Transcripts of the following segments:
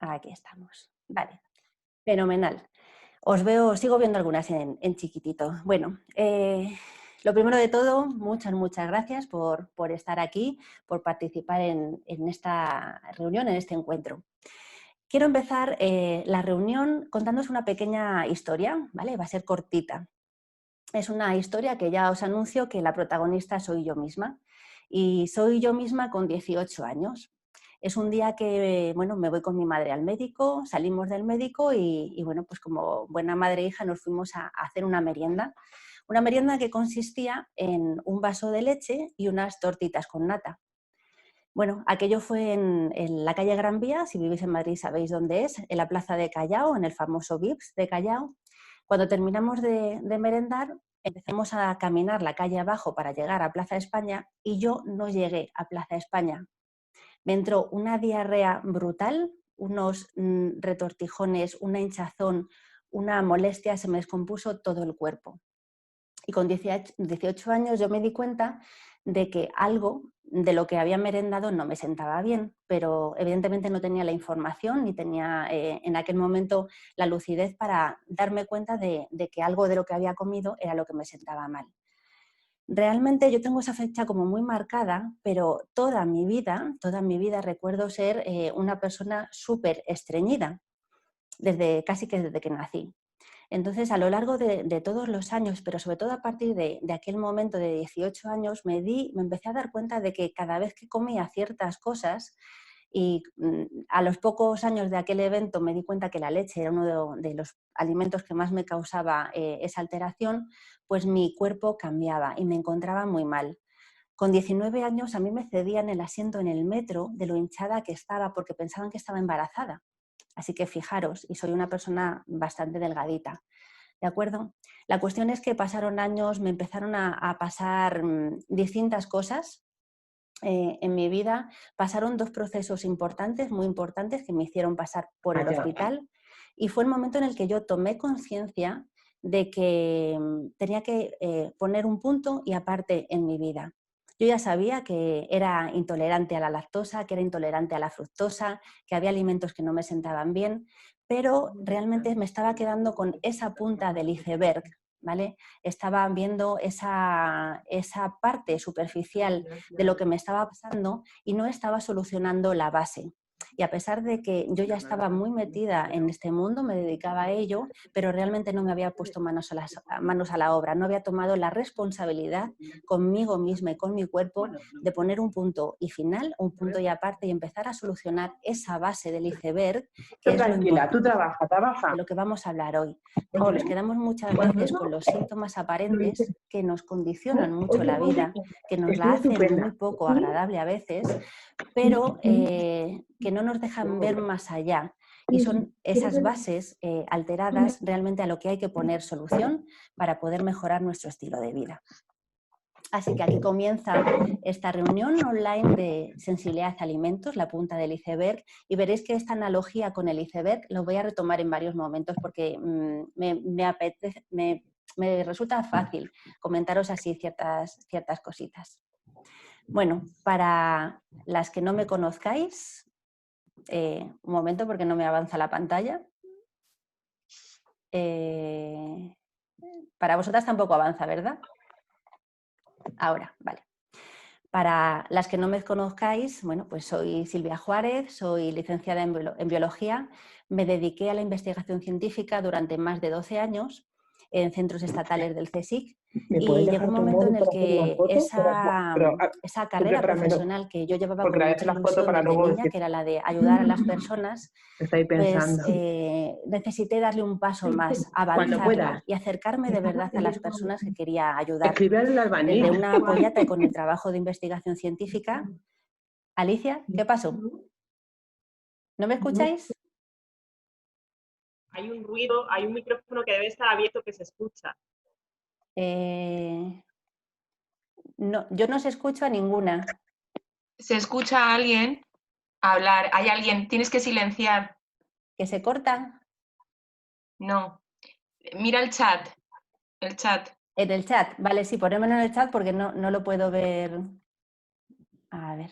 Aquí estamos. Vale, fenomenal. Os veo, sigo viendo algunas en chiquitito. Bueno, lo primero de todo, muchas gracias por estar aquí, por participar en esta reunión, en este encuentro. Quiero empezar la reunión contándoos una pequeña historia, ¿vale? Va a ser cortita. Es una historia que ya os anuncio que la protagonista soy yo misma. Y soy yo misma con 18 años. Es un día que, bueno, me voy con mi madre al médico, salimos del médico y bueno, pues como buena madre e hija nos fuimos a hacer una merienda. Una merienda que consistía en un vaso de leche y unas tortitas con nata. Bueno, aquello fue en la calle Gran Vía, si vivís en Madrid sabéis dónde es, en la plaza de Callao, en el famoso Vips de Callao. Cuando terminamos de merendar, empezamos a caminar la calle abajo para llegar a Plaza España y yo no llegué a Plaza España. Me entró una diarrea brutal, unos retortijones, una hinchazón, una molestia, se me descompuso todo el cuerpo. Y con 18 años yo me di cuenta de que algo de lo que había merendado no me sentaba bien, pero evidentemente no tenía la información ni tenía en aquel momento la lucidez para darme cuenta de que algo de lo que había comido era lo que me sentaba mal. Realmente yo tengo esa fecha como muy marcada, pero toda mi vida recuerdo ser una persona súper estreñida, casi que desde que nací. Entonces, a lo largo de todos los años, pero sobre todo a partir de aquel momento de 18 años, me empecé a dar cuenta de que cada vez que comía ciertas cosas, y a los pocos años de aquel evento me di cuenta que la leche era uno de los alimentos que más me causaba esa alteración, pues mi cuerpo cambiaba y me encontraba muy mal. Con 19 años a mí me cedían el asiento en el metro de lo hinchada que estaba porque pensaban que estaba embarazada. Así que fijaros, y soy una persona bastante delgadita. ¿De acuerdo? La cuestión es que pasaron años, me empezaron a pasar distintas cosas en mi vida. Pasaron dos procesos importantes, muy importantes, que me hicieron pasar por el hospital. Y fue el momento en el que yo tomé conciencia de que tenía que poner un punto y aparte en mi vida. Yo ya sabía que era intolerante a la lactosa, que era intolerante a la fructosa, que había alimentos que no me sentaban bien, pero realmente me estaba quedando con esa punta del iceberg, ¿vale? Estaba viendo esa parte superficial de lo que me estaba pasando y no estaba solucionando la base. Y a pesar de que yo ya estaba muy metida en este mundo, me dedicaba a ello, pero realmente no me había puesto manos a la obra, no había tomado la responsabilidad conmigo misma y con mi cuerpo de poner un punto y final, un punto y aparte y empezar a solucionar esa base del iceberg, que es lo Tranquila, tú importante trabaja. de lo que vamos a hablar hoy. Porque nos quedamos muchas veces con los síntomas aparentes que nos condicionan mucho la vida, que nos la hacen muy poco agradable a veces, pero que no nos dejan ver más allá. Y son esas bases alteradas realmente a lo que hay que poner solución para poder mejorar nuestro estilo de vida. Así que aquí comienza esta reunión online de sensibilidad a alimentos, la punta del iceberg, y veréis que esta analogía con el iceberg lo voy a retomar en varios momentos porque me resulta fácil comentaros así ciertas cositas. Bueno, para las que no me conozcáis, un momento porque no me avanza la pantalla. Para vosotras tampoco avanza, ¿verdad? Ahora, vale. Para las que no me conozcáis, bueno, pues soy Silvia Juárez, soy licenciada en Biología, me dediqué a la investigación científica durante más de 12 años en centros estatales del CSIC y llegó un momento en el que esa carrera profesional que yo llevaba con mucha ilusión desde niña, que era la de ayudar a las personas, pues necesité darle un paso más, avanzarla y acercarme de verdad a las personas que quería ayudar. Desde una pollata y con el trabajo de investigación científica. Alicia, ¿qué pasó? ¿No me escucháis? Hay un ruido, hay un micrófono que debe estar abierto que se escucha. No, yo no os escucho a ninguna. Se escucha a alguien hablar, hay alguien, tienes que silenciar. ¿Que se corta? No. Mira el chat. El chat. En el chat, vale, sí, ponémoslo en el chat porque no lo puedo ver. A ver.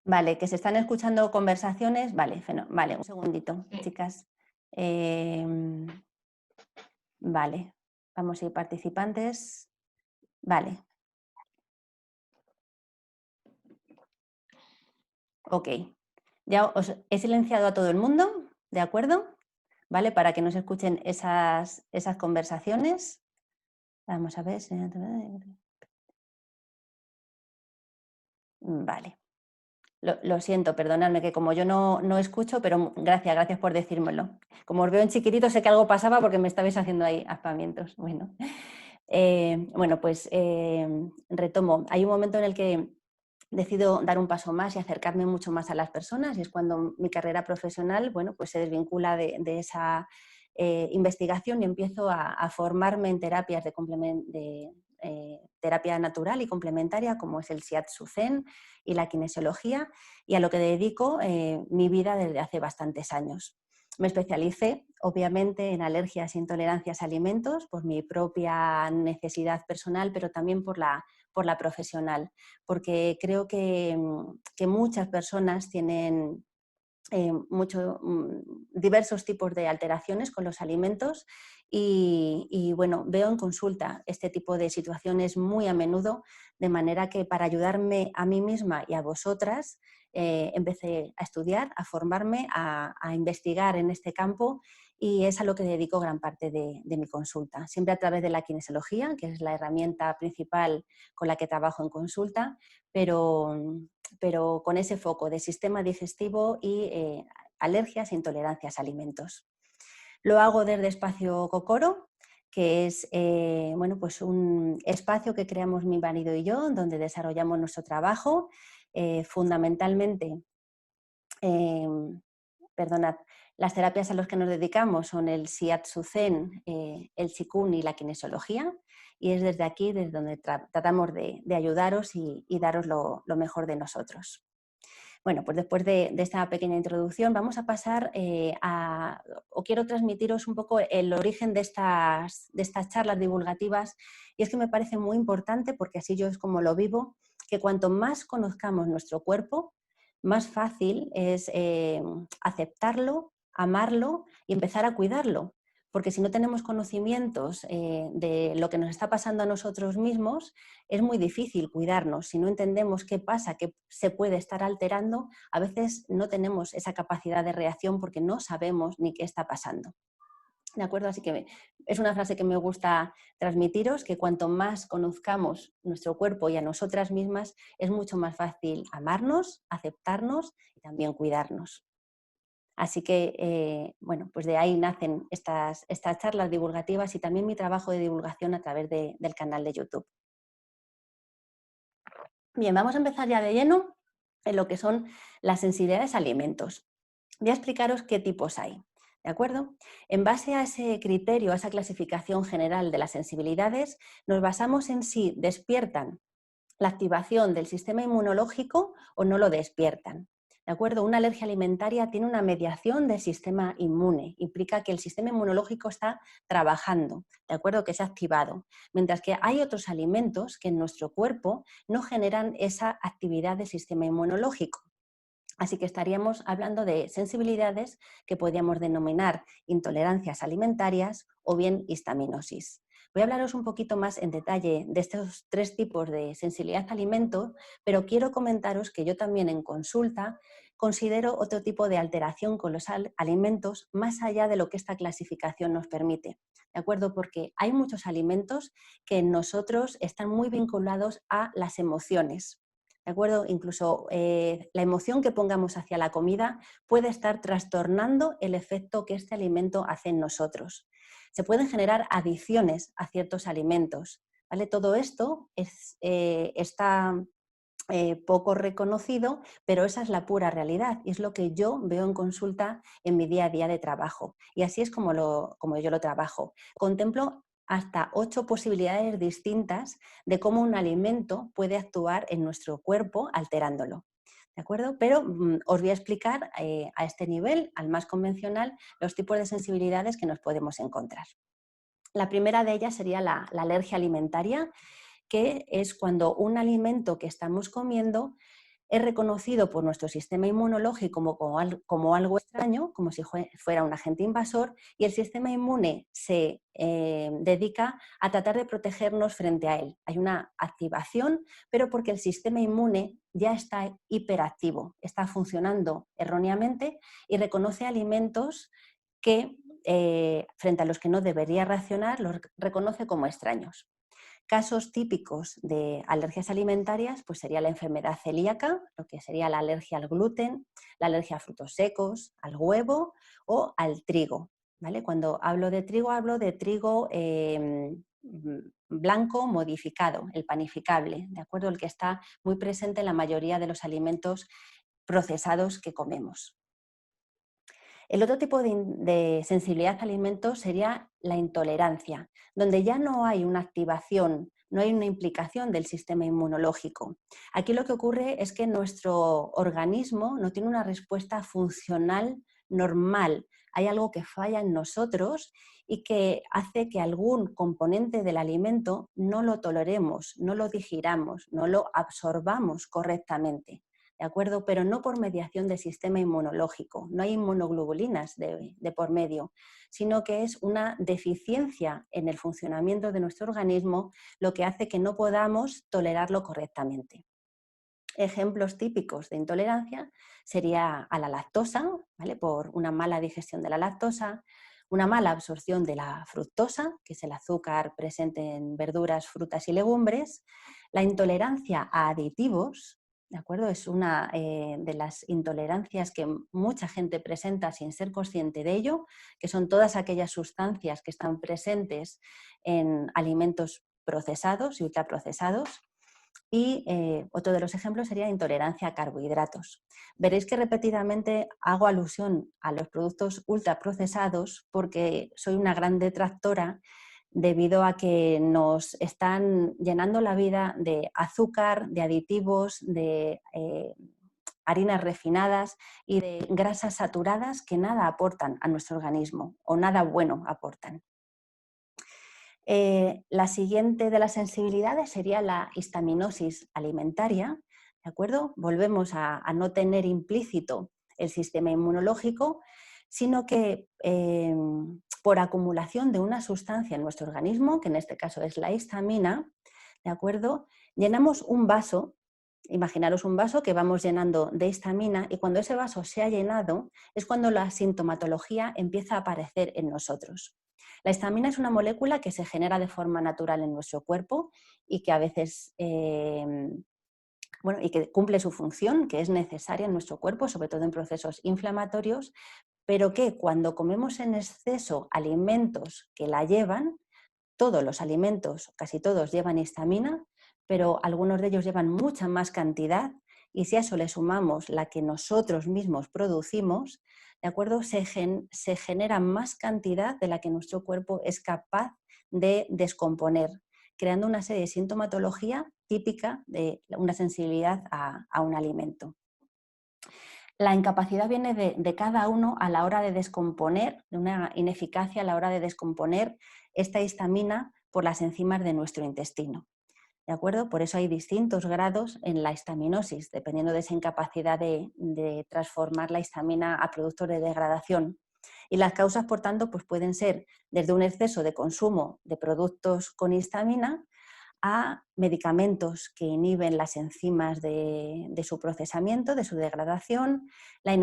Vale, que se están escuchando conversaciones. Vale, vale, un segundito, Sí. chicas. Vale, vamos a ir participantes. Vale. Ok. Ya os he silenciado a todo el mundo, ¿de acuerdo? ¿Vale? Para que no se escuchen esas conversaciones. Vamos a ver. Vale. Lo siento, perdonadme, que como yo no escucho, pero gracias por decírmelo. Como os veo en chiquitito, sé que algo pasaba porque me estabais haciendo ahí aspamientos. Bueno, pues retomo. Hay un momento en el que decido dar un paso más y acercarme mucho más a las personas, y es cuando mi carrera profesional, bueno, pues se desvincula de esa investigación y empiezo a formarme en terapias de terapia natural y complementaria, como es el Shiatsu Zen y la kinesiología, y a lo que dedico mi vida desde hace bastantes años. Me especialicé, obviamente, en alergias e intolerancias a alimentos por mi propia necesidad personal, pero también por la profesional, porque creo que muchas personas tienen diversos tipos de alteraciones con los alimentos y, bueno, veo en consulta este tipo de situaciones muy a menudo, de manera que para ayudarme a mí misma y a vosotras empecé a estudiar, a formarme, a investigar en este campo, y es a lo que dedico gran parte de mi consulta, siempre a través de la kinesiología, que es la herramienta principal con la que trabajo en consulta, pero con ese foco de sistema digestivo y alergias e intolerancias a alimentos. Lo hago desde Espacio Kokoro, que es pues un espacio que creamos mi marido y yo, donde desarrollamos nuestro trabajo, fundamentalmente. Perdonad, las terapias a las que nos dedicamos son el Shiatsu Zen, el Qigong y la kinesiología, y es desde aquí desde donde tratamos de ayudaros y daros lo mejor de nosotros. Bueno, pues después de esta pequeña introducción vamos a pasar o quiero transmitiros un poco el origen de estas charlas divulgativas, y es que me parece muy importante, porque así yo es como lo vivo, que cuanto más conozcamos nuestro cuerpo, más fácil es aceptarlo, amarlo y empezar a cuidarlo. Porque si no tenemos conocimientos de lo que nos está pasando a nosotros mismos, es muy difícil cuidarnos. Si no entendemos qué pasa, qué se puede estar alterando, a veces no tenemos esa capacidad de reacción porque no sabemos ni qué está pasando. ¿De acuerdo? Así que es una frase que me gusta transmitiros, que cuanto más conozcamos nuestro cuerpo y a nosotras mismas, es mucho más fácil amarnos, aceptarnos y también cuidarnos. Así que, pues de ahí nacen estas charlas divulgativas y también mi trabajo de divulgación a través del canal de YouTube. Bien, vamos a empezar ya de lleno en lo que son las sensibilidades a alimentos. Voy a explicaros qué tipos hay, ¿de acuerdo? En base a ese criterio, a esa clasificación general de las sensibilidades, nos basamos en si despiertan la activación del sistema inmunológico o no lo despiertan. ¿De acuerdo? Una alergia alimentaria tiene una mediación del sistema inmune, implica que el sistema inmunológico está trabajando, ¿de acuerdo? Que se ha activado. Mientras que hay otros alimentos que en nuestro cuerpo no generan esa actividad del sistema inmunológico. Así que estaríamos hablando de sensibilidades que podríamos denominar intolerancias alimentarias o bien histaminosis. Voy a hablaros un poquito más en detalle de estos tres tipos de sensibilidad a alimentos, pero quiero comentaros que yo también en consulta considero otro tipo de alteración con los alimentos más allá de lo que esta clasificación nos permite. ¿De acuerdo? Porque hay muchos alimentos que en nosotros están muy vinculados a las emociones. ¿De acuerdo? Incluso la emoción que pongamos hacia la comida puede estar trastornando el efecto que este alimento hace en nosotros. Se pueden generar adicciones a ciertos alimentos, ¿vale? Todo esto está poco reconocido, pero esa es la pura realidad y es lo que yo veo en consulta en mi día a día de trabajo. Y así es como yo lo trabajo. Contemplo hasta 8 posibilidades distintas de cómo un alimento puede actuar en nuestro cuerpo alterándolo. ¿De acuerdo? Pero os voy a explicar a este nivel, al más convencional, los tipos de sensibilidades que nos podemos encontrar. La primera de ellas sería la alergia alimentaria, que es cuando un alimento que estamos comiendo es reconocido por nuestro sistema inmunológico como algo extraño, como si fuera un agente invasor, y el sistema inmune se dedica a tratar de protegernos frente a él. Hay una activación, pero porque el sistema inmune ya está hiperactivo, está funcionando erróneamente y reconoce alimentos que, frente a los que no debería reaccionar, los reconoce como extraños. Casos típicos de alergias alimentarias pues sería la enfermedad celíaca, lo que sería la alergia al gluten, la alergia a frutos secos, al huevo o al trigo. ¿Vale? Cuando hablo de trigo blanco modificado, el panificable, ¿de acuerdo? El que está muy presente en la mayoría de los alimentos procesados que comemos. El otro tipo de sensibilidad a alimentos sería la intolerancia, donde ya no hay una activación, no hay una implicación del sistema inmunológico. Aquí lo que ocurre es que nuestro organismo no tiene una respuesta funcional normal. Hay algo que falla en nosotros y que hace que algún componente del alimento no lo toleremos, no lo digiramos, no lo absorbamos correctamente. ¿De acuerdo? Pero no por mediación del sistema inmunológico, no hay inmunoglobulinas de por medio, sino que es una deficiencia en el funcionamiento de nuestro organismo lo que hace que no podamos tolerarlo correctamente. Ejemplos típicos de intolerancia sería a la lactosa, ¿vale? Por una mala digestión de la lactosa, una mala absorción de la fructosa, que es el azúcar presente en verduras, frutas y legumbres, la intolerancia a aditivos, ¿de acuerdo? Es una de las intolerancias que mucha gente presenta sin ser consciente de ello, que son todas aquellas sustancias que están presentes en alimentos procesados y ultraprocesados. Y otro de los ejemplos sería intolerancia a carbohidratos. Veréis que repetidamente hago alusión a los productos ultraprocesados porque soy una gran detractora debido a que nos están llenando la vida de azúcar, de aditivos, de harinas refinadas y de grasas saturadas que nada aportan a nuestro organismo o nada bueno aportan. La siguiente de las sensibilidades sería la histaminosis alimentaria, ¿de acuerdo? Volvemos a no tener implícito el sistema inmunológico, sino que por acumulación de una sustancia en nuestro organismo, que en este caso es la histamina, ¿de acuerdo? Llenamos un vaso, imaginaros un vaso que vamos llenando de histamina y cuando ese vaso se ha llenado es cuando la sintomatología empieza a aparecer en nosotros. La histamina es una molécula que se genera de forma natural en nuestro cuerpo y que a veces y que cumple su función, que es necesaria en nuestro cuerpo, sobre todo en procesos inflamatorios, pero que cuando comemos en exceso alimentos que la llevan, todos los alimentos, casi todos llevan histamina, pero algunos de ellos llevan mucha más cantidad y si a eso le sumamos la que nosotros mismos producimos, ¿de acuerdo? Se genera más cantidad de la que nuestro cuerpo es capaz de descomponer, creando una serie de sintomatología típica de una sensibilidad a un alimento. La incapacidad viene de cada uno a la hora de descomponer, de una ineficacia a la hora de descomponer esta histamina por las enzimas de nuestro intestino. ¿De acuerdo? Por eso hay distintos grados en la histaminosis, dependiendo de esa incapacidad de transformar la histamina a productos de degradación. Y las causas, por tanto, pues pueden ser desde un exceso de consumo de productos con histamina a medicamentos que inhiben las enzimas de su procesamiento, de su degradación, la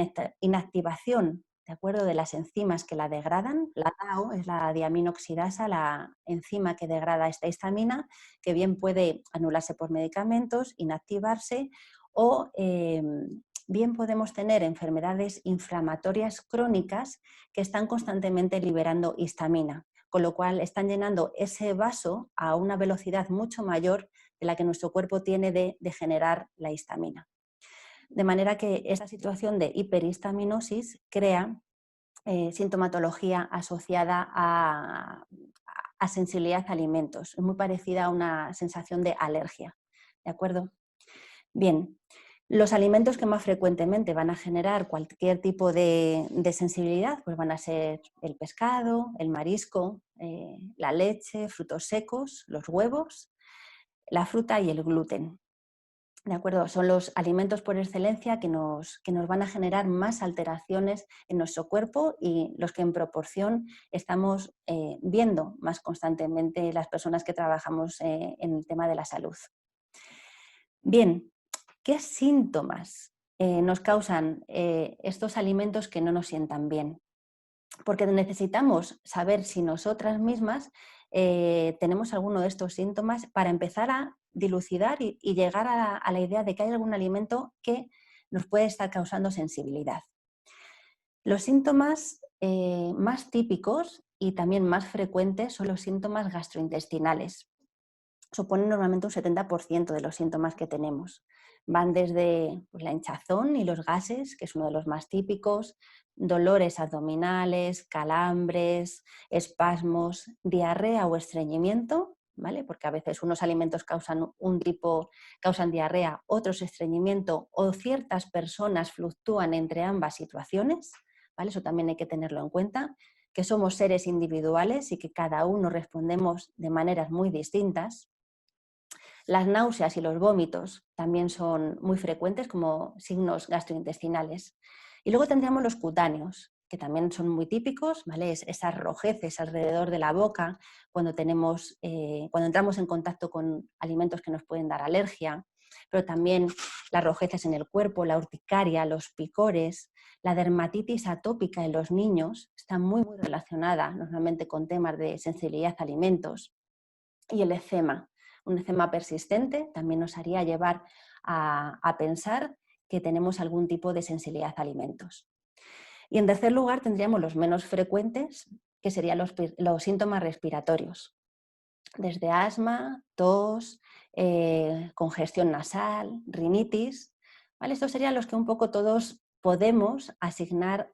inactivación, ¿de acuerdo?, de las enzimas que la degradan. La DAO es la diaminoxidasa, la enzima que degrada esta histamina, que bien puede anularse por medicamentos, inactivarse o bien podemos tener enfermedades inflamatorias crónicas que están constantemente liberando histamina, con lo cual están llenando ese vaso a una velocidad mucho mayor de la que nuestro cuerpo tiene de generar la histamina. De manera que esta situación de hiperhistaminosis crea sintomatología asociada a sensibilidad a alimentos. Es muy parecida a una sensación de alergia. ¿De acuerdo? Bien, los alimentos que más frecuentemente van a generar cualquier tipo de sensibilidad pues van a ser el pescado, el marisco, la leche, frutos secos, los huevos, la fruta y el gluten. ¿De acuerdo? Son los alimentos por excelencia que nos van a generar más alteraciones en nuestro cuerpo y los que en proporción estamos viendo más constantemente las personas que trabajamos en el tema de la salud. Bien, ¿qué síntomas nos causan estos alimentos que no nos sientan bien? Porque necesitamos saber si nosotras mismas tenemos alguno de estos síntomas para empezar a dilucidar y llegar a la idea de que hay algún alimento que nos puede estar causando sensibilidad. Los síntomas más típicos y también más frecuentes son los síntomas gastrointestinales. Suponen normalmente un 70% de los síntomas que tenemos. Van desde la hinchazón y los gases, que es uno de los más típicos, dolores abdominales, calambres, espasmos, diarrea o estreñimiento, ¿vale? Porque a veces unos alimentos causan diarrea, otros estreñimiento, o ciertas personas fluctúan entre ambas situaciones, ¿vale? Eso también hay que tenerlo en cuenta, que somos seres individuales y que cada uno respondemos de maneras muy distintas. Las náuseas y los vómitos también son muy frecuentes como signos gastrointestinales. Y luego tendríamos los cutáneos, que también son muy típicos, ¿vale? Esas rojeces alrededor de la boca cuando entramos en contacto con alimentos que nos pueden dar alergia, pero también las rojeces en el cuerpo, la urticaria, los picores, la dermatitis atópica en los niños está muy relacionada normalmente con temas de sensibilidad a alimentos, y el eczema. Un eczema persistente también nos haría llevar a pensar que tenemos algún tipo de sensibilidad a alimentos. Y en tercer lugar tendríamos los menos frecuentes, que serían los síntomas respiratorios, desde asma, tos, congestión nasal, rinitis, ¿vale? Estos serían los que un poco todos podemos asignar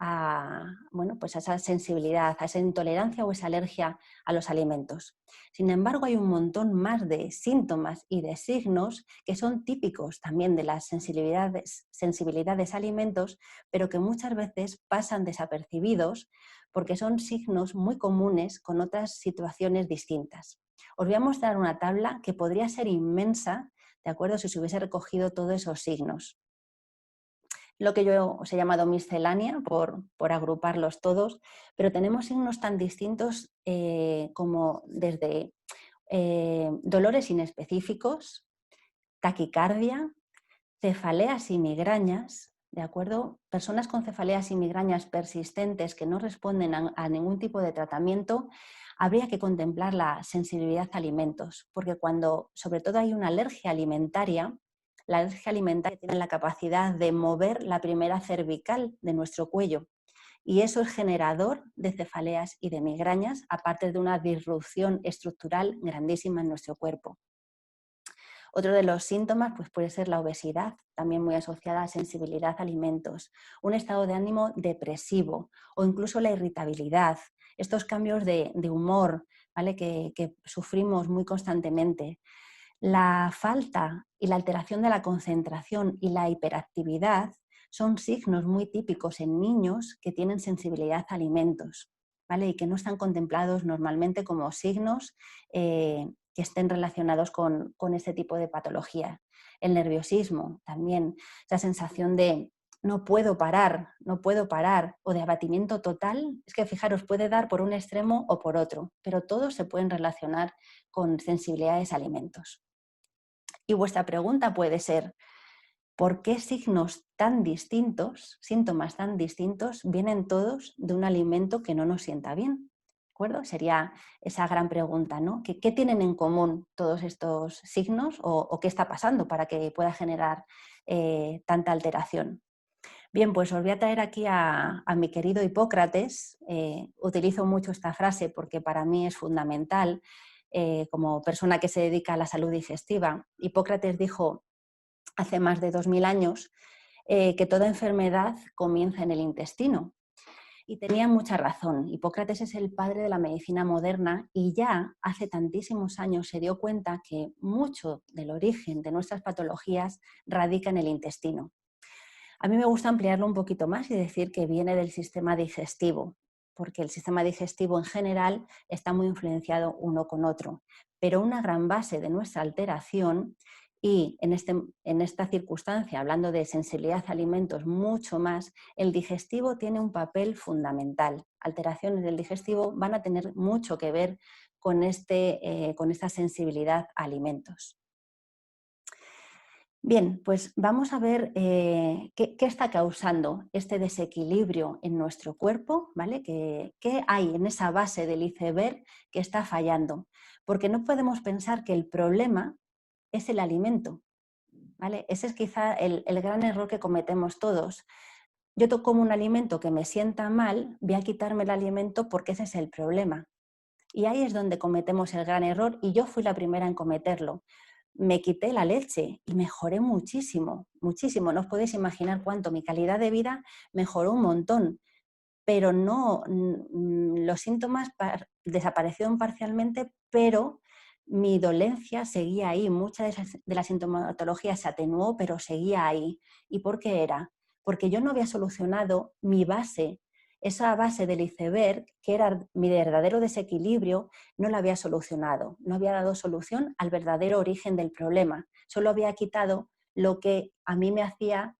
pues a esa sensibilidad, a esa intolerancia o esa alergia a los alimentos. Sin embargo, hay un montón más de síntomas y de signos que son típicos también de las sensibilidades a alimentos, pero que muchas veces pasan desapercibidos porque son signos muy comunes con otras situaciones distintas. Os voy a mostrar una tabla que podría ser inmensa, ¿de acuerdo?, si se hubiese recogido todos esos signos. Lo que yo os he llamado miscelánea por agruparlos todos, pero tenemos signos tan distintos como desde dolores inespecíficos, taquicardia, cefaleas y migrañas, ¿de acuerdo? Personas con cefaleas y migrañas persistentes que no responden a ningún tipo de tratamiento, habría que contemplar la sensibilidad a alimentos, porque cuando sobre todo hay una alergia alimentaria, la alergia alimentaria tiene la capacidad de mover la primera cervical de nuestro cuello y eso es generador de cefaleas y de migrañas, aparte de una disrupción estructural grandísima en nuestro cuerpo. Otro de los síntomas pues, puede ser la obesidad, también muy asociada a sensibilidad a alimentos, un estado de ánimo depresivo o incluso la irritabilidad, estos cambios de humor, ¿vale?, que sufrimos muy constantemente. La falta y la alteración de la concentración y la hiperactividad son signos muy típicos en niños que tienen sensibilidad a alimentos, ¿vale?, y que no están contemplados normalmente como signos que estén relacionados con este tipo de patología. El nerviosismo también, esa sensación de no puedo parar, o de abatimiento total, es que fijaros, puede dar por un extremo o por otro, pero todos se pueden relacionar con sensibilidades a alimentos. Y vuestra pregunta puede ser, ¿por qué síntomas tan distintos vienen todos de un alimento que no nos sienta bien? ¿De acuerdo? Sería esa gran pregunta, ¿no? ¿Qué tienen en común todos estos signos o qué está pasando para que pueda generar tanta alteración? Bien, pues os voy a traer aquí a mi querido Hipócrates. Utilizo mucho esta frase porque para mí es fundamental como persona que se dedica a la salud digestiva. Hipócrates dijo hace más de 2000 años que toda enfermedad comienza en el intestino. Y tenía mucha razón. Hipócrates es el padre de la medicina moderna y ya hace tantísimos años se dio cuenta que mucho del origen de nuestras patologías radica en el intestino. A mí me gusta ampliarlo un poquito más y decir que viene del sistema digestivo, porque el sistema digestivo en general está muy influenciado uno con otro. Pero una gran base de nuestra alteración Y en esta circunstancia, hablando de sensibilidad a alimentos mucho más, el digestivo tiene un papel fundamental. Alteraciones del digestivo van a tener mucho que ver con esta sensibilidad a alimentos. Bien, pues vamos a ver qué está causando este desequilibrio en nuestro cuerpo, ¿vale? ¿Qué hay en esa base del iceberg que está fallando? Porque no podemos pensar que el problema es el alimento, ¿vale? Ese es quizá el gran error que cometemos todos. Yo como un alimento que me sienta mal, voy a quitarme el alimento porque ese es el problema. Y ahí es donde cometemos el gran error y yo fui la primera en cometerlo. Me quité la leche y mejoré muchísimo, muchísimo. No os podéis imaginar cuánto. Mi calidad de vida mejoró un montón, pero no, los síntomas desaparecieron parcialmente, pero mi dolencia seguía ahí. Mucha de la sintomatología se atenuó, pero seguía ahí. ¿Y por qué era? Porque yo no había solucionado mi base, esa base del iceberg, que era mi verdadero desequilibrio, no la había solucionado. No había dado solución al verdadero origen del problema. Solo había quitado lo que a mí me hacía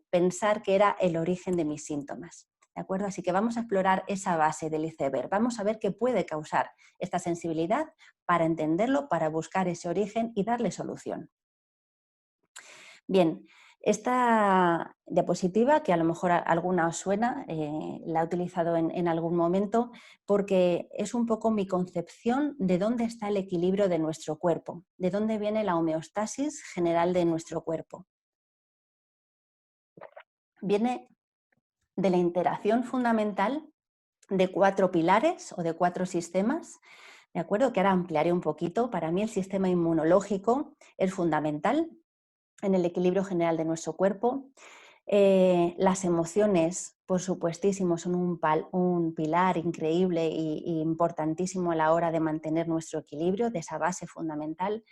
pensar que era el origen de mis síntomas. ¿De acuerdo? Así que vamos a explorar esa base del iceberg. Vamos a ver qué puede causar esta sensibilidad para entenderlo, para buscar ese origen y darle solución. Bien, esta diapositiva, que a lo mejor alguna os suena, la he utilizado en algún momento, porque es un poco mi concepción de dónde está el equilibrio de nuestro cuerpo, de dónde viene la homeostasis general de nuestro cuerpo. Viene de la interacción fundamental de 4 pilares o de 4 sistemas, ¿de acuerdo? Que ahora ampliaré un poquito. Para mí el sistema inmunológico es fundamental en el equilibrio general de nuestro cuerpo. Las emociones, por supuestísimo, son un pilar increíble e importantísimo a la hora de mantener nuestro equilibrio, de esa base fundamental.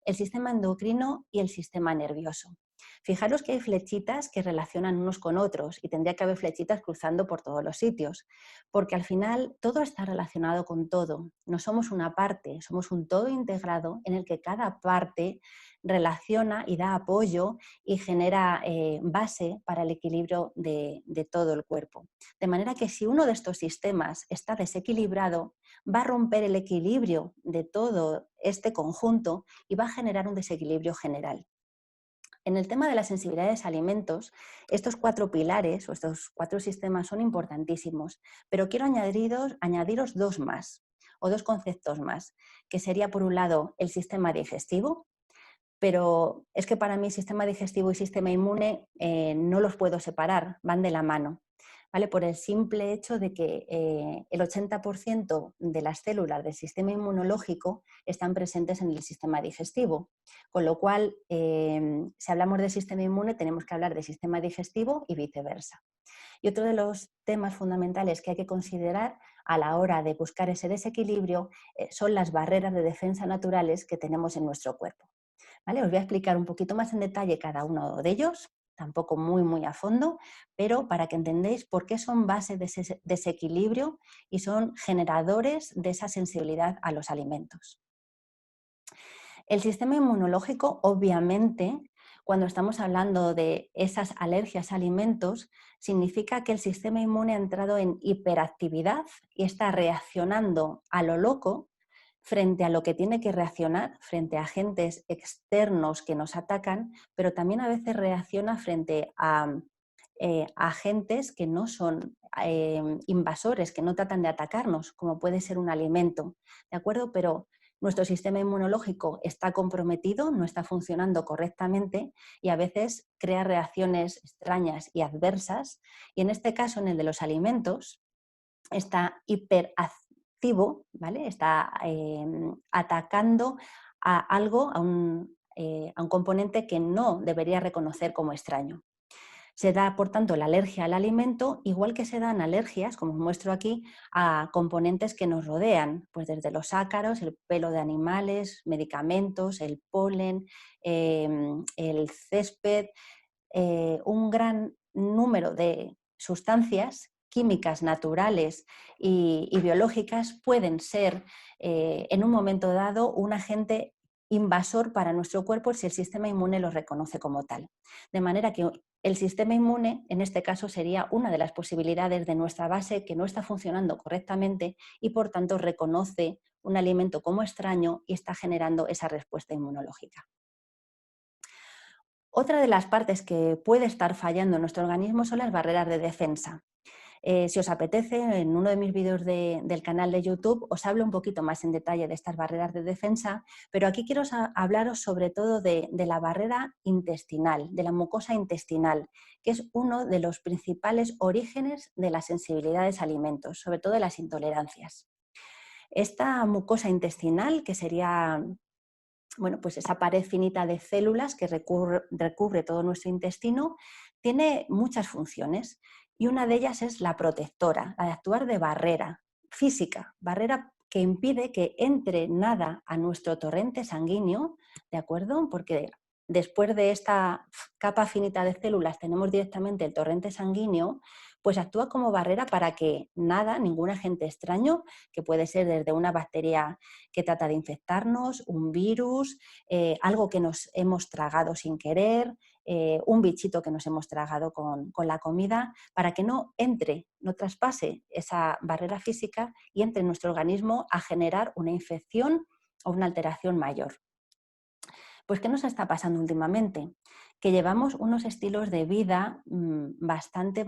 El sistema endocrino y el sistema nervioso. Fijaros que hay flechitas que relacionan unos con otros y tendría que haber flechitas cruzando por todos los sitios, porque al final todo está relacionado con todo. No somos una parte, somos un todo integrado en el que cada parte relaciona y da apoyo y genera base para el equilibrio de todo el cuerpo. De manera que si uno de estos sistemas está desequilibrado, va a romper el equilibrio de todo este conjunto y va a generar un desequilibrio general. En el tema de las sensibilidades a alimentos, estos 4 pilares o estos 4 sistemas son importantísimos, pero quiero añadiros 2 más o 2 conceptos más, que sería por un lado el sistema digestivo, pero es que para mí sistema digestivo y sistema inmune no los puedo separar, van de la mano, ¿vale? Por el simple hecho de que el 80% de las células del sistema inmunológico están presentes en el sistema digestivo, con lo cual si hablamos de sistema inmune tenemos que hablar de sistema digestivo y viceversa. Y otro de los temas fundamentales que hay que considerar a la hora de buscar ese desequilibrio son las barreras de defensa naturales que tenemos en nuestro cuerpo. ¿Vale? Os voy a explicar un poquito más en detalle cada uno de ellos, tampoco muy a fondo, pero para que entendáis por qué son base de ese desequilibrio y son generadores de esa sensibilidad a los alimentos. El sistema inmunológico, obviamente, cuando estamos hablando de esas alergias a alimentos, significa que el sistema inmune ha entrado en hiperactividad y está reaccionando a lo loco frente a lo que tiene que reaccionar, frente a agentes externos que nos atacan, pero también a veces reacciona frente a agentes que no son invasores, que no tratan de atacarnos, como puede ser un alimento, ¿de acuerdo? Pero nuestro sistema inmunológico está comprometido, no está funcionando correctamente y a veces crea reacciones extrañas y adversas. Y en este caso, en el de los alimentos, está hiperactivo, ¿vale? Está atacando a algo, a un componente que no debería reconocer como extraño. Se da, por tanto, la alergia al alimento, igual que se dan alergias, como os muestro aquí, a componentes que nos rodean, pues desde los ácaros, el pelo de animales, medicamentos, el polen, el césped, un gran número de sustancias químicas naturales y biológicas pueden ser en un momento dado un agente invasor para nuestro cuerpo si el sistema inmune lo reconoce como tal. De manera que el sistema inmune, en este caso, sería una de las posibilidades de nuestra base que no está funcionando correctamente y, por tanto, reconoce un alimento como extraño y está generando esa respuesta inmunológica. Otra de las partes que puede estar fallando en nuestro organismo son las barreras de defensa. Si os apetece, en uno de mis vídeos del canal de YouTube os hablo un poquito más en detalle de estas barreras de defensa, pero aquí quiero hablaros sobre todo de la barrera intestinal, de la mucosa intestinal, que es uno de los principales orígenes de las sensibilidades a alimentos, sobre todo de las intolerancias. Esta mucosa intestinal, que sería pues esa pared finita de células que recubre todo nuestro intestino, tiene muchas funciones y una de ellas es la protectora, la de actuar de barrera física, barrera que impide que entre nada a nuestro torrente sanguíneo, ¿de acuerdo? Porque después de esta capa finita de células tenemos directamente el torrente sanguíneo, pues actúa como barrera para que nada, ningún agente extraño, que puede ser desde una bacteria que trata de infectarnos, un virus, algo que nos hemos tragado sin querer, un bichito que nos hemos tragado con la comida, para que no entre, no traspase esa barrera física y entre en nuestro organismo a generar una infección o una alteración mayor. Pues, ¿qué nos está pasando últimamente? Que llevamos unos estilos de vida bastante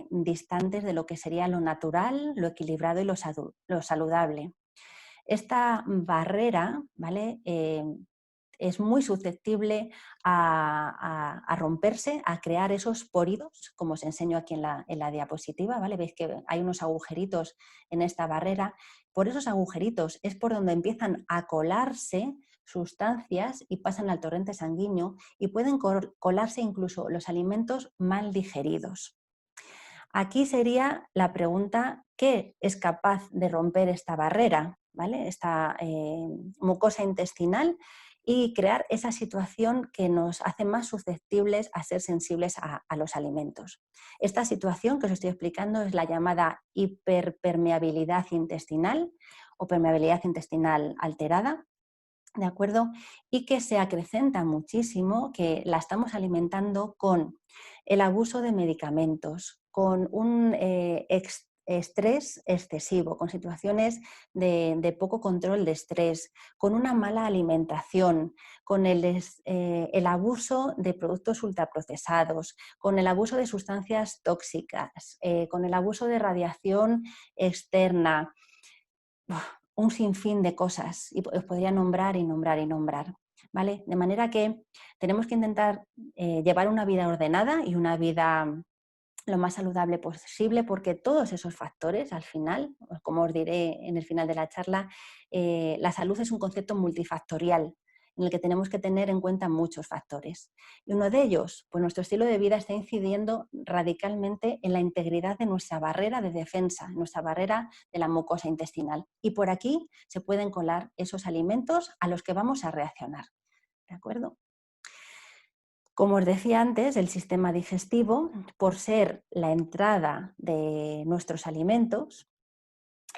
distantes de lo que sería lo natural, lo equilibrado y lo saludable. Esta barrera, ¿vale? Es muy susceptible a romperse, a crear esos póridos, como os enseño aquí en la diapositiva, ¿vale? Veis que hay unos agujeritos en esta barrera. Por esos agujeritos es por donde empiezan a colarse sustancias y pasan al torrente sanguíneo y pueden colarse incluso los alimentos mal digeridos. Aquí sería la pregunta: ¿qué es capaz de romper esta barrera, ¿vale? Esta mucosa intestinal y crear esa situación que nos hace más susceptibles a ser sensibles a los alimentos? Esta situación que os estoy explicando es la llamada hiperpermeabilidad intestinal o permeabilidad intestinal alterada, ¿de acuerdo? Y que se acrecenta muchísimo, que la estamos alimentando con el abuso de medicamentos, con un estrés excesivo, con situaciones de poco control de estrés, con una mala alimentación, con el abuso de productos ultraprocesados, con el abuso de sustancias tóxicas, con el abuso de radiación externa. Un sinfín de cosas y os podría nombrar y nombrar y nombrar, ¿vale? De manera que tenemos que intentar llevar una vida ordenada y una vida lo más saludable posible, porque todos esos factores, al final, como os diré en el final de la charla, la salud es un concepto multifactorial en el que tenemos que tener en cuenta muchos factores. Y uno de ellos, pues nuestro estilo de vida está incidiendo radicalmente en la integridad de nuestra barrera de defensa, nuestra barrera de la mucosa intestinal. Y por aquí se pueden colar esos alimentos a los que vamos a reaccionar. ¿De acuerdo? Como os decía antes, el sistema digestivo, por ser la entrada de nuestros alimentos,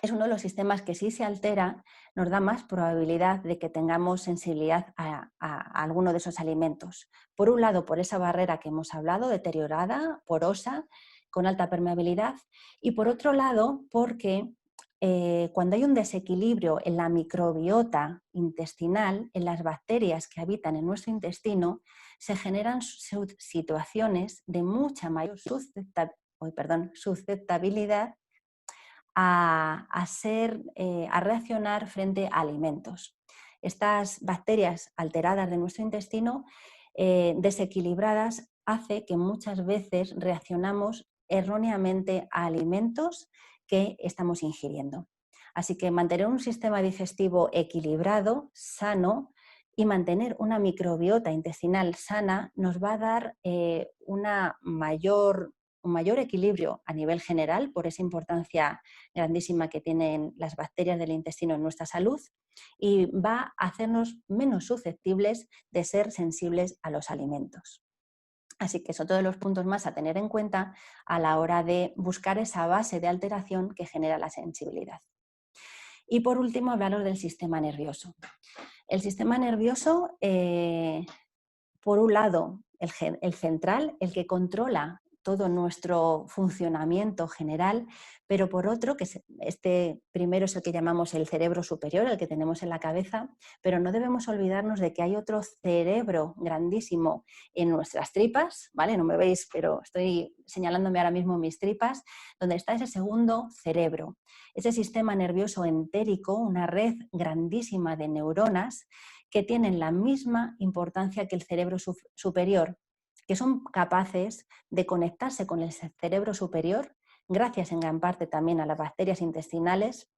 es uno de los sistemas que, si se altera, nos da más probabilidad de que tengamos sensibilidad a alguno de esos alimentos. Por un lado, por esa barrera que hemos hablado, deteriorada, porosa, con alta permeabilidad, y por otro lado, porque cuando hay un desequilibrio en la microbiota intestinal, en las bacterias que habitan en nuestro intestino, se generan situaciones de mucha mayor susceptibilidad a reaccionar frente a alimentos. Estas bacterias alteradas de nuestro intestino, desequilibradas, hace que muchas veces reaccionamos erróneamente a alimentos que estamos ingiriendo. Así que mantener un sistema digestivo equilibrado, sano, y mantener una microbiota intestinal sana nos va a dar un mayor equilibrio a nivel general, por esa importancia grandísima que tienen las bacterias del intestino en nuestra salud, y va a hacernos menos susceptibles de ser sensibles a los alimentos. Así que son todos los puntos más a tener en cuenta a la hora de buscar esa base de alteración que genera la sensibilidad. Y por último, hablaros del sistema nervioso. El sistema nervioso, por un lado, el central, el que controla todo nuestro funcionamiento general, pero por otro, que este primero es el que llamamos el cerebro superior, el que tenemos en la cabeza, pero no debemos olvidarnos de que hay otro cerebro grandísimo en nuestras tripas, ¿vale? No me veis, pero estoy señalándome ahora mismo mis tripas, donde está ese segundo cerebro. Ese sistema nervioso entérico, una red grandísima de neuronas que tienen la misma importancia que el cerebro superior, que son capaces de conectarse con el cerebro superior, gracias en gran parte también a las bacterias intestinales,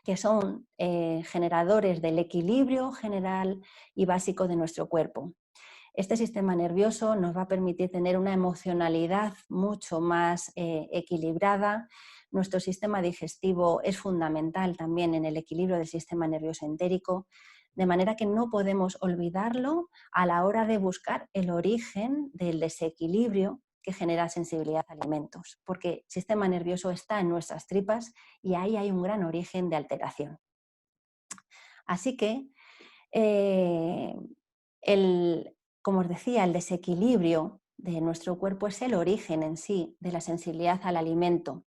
que son generadores del equilibrio general y básico de nuestro cuerpo. Este sistema nervioso nos va a permitir tener una emocionalidad mucho más equilibrada. Nuestro sistema digestivo es fundamental también en el equilibrio del sistema nervioso entérico, de manera que no podemos olvidarlo a la hora de buscar el origen del desequilibrio que genera sensibilidad a alimentos, porque el sistema nervioso está en nuestras tripas y ahí hay un gran origen de alteración. Así que, como os decía, el desequilibrio de nuestro cuerpo es el origen en sí de la sensibilidad al alimento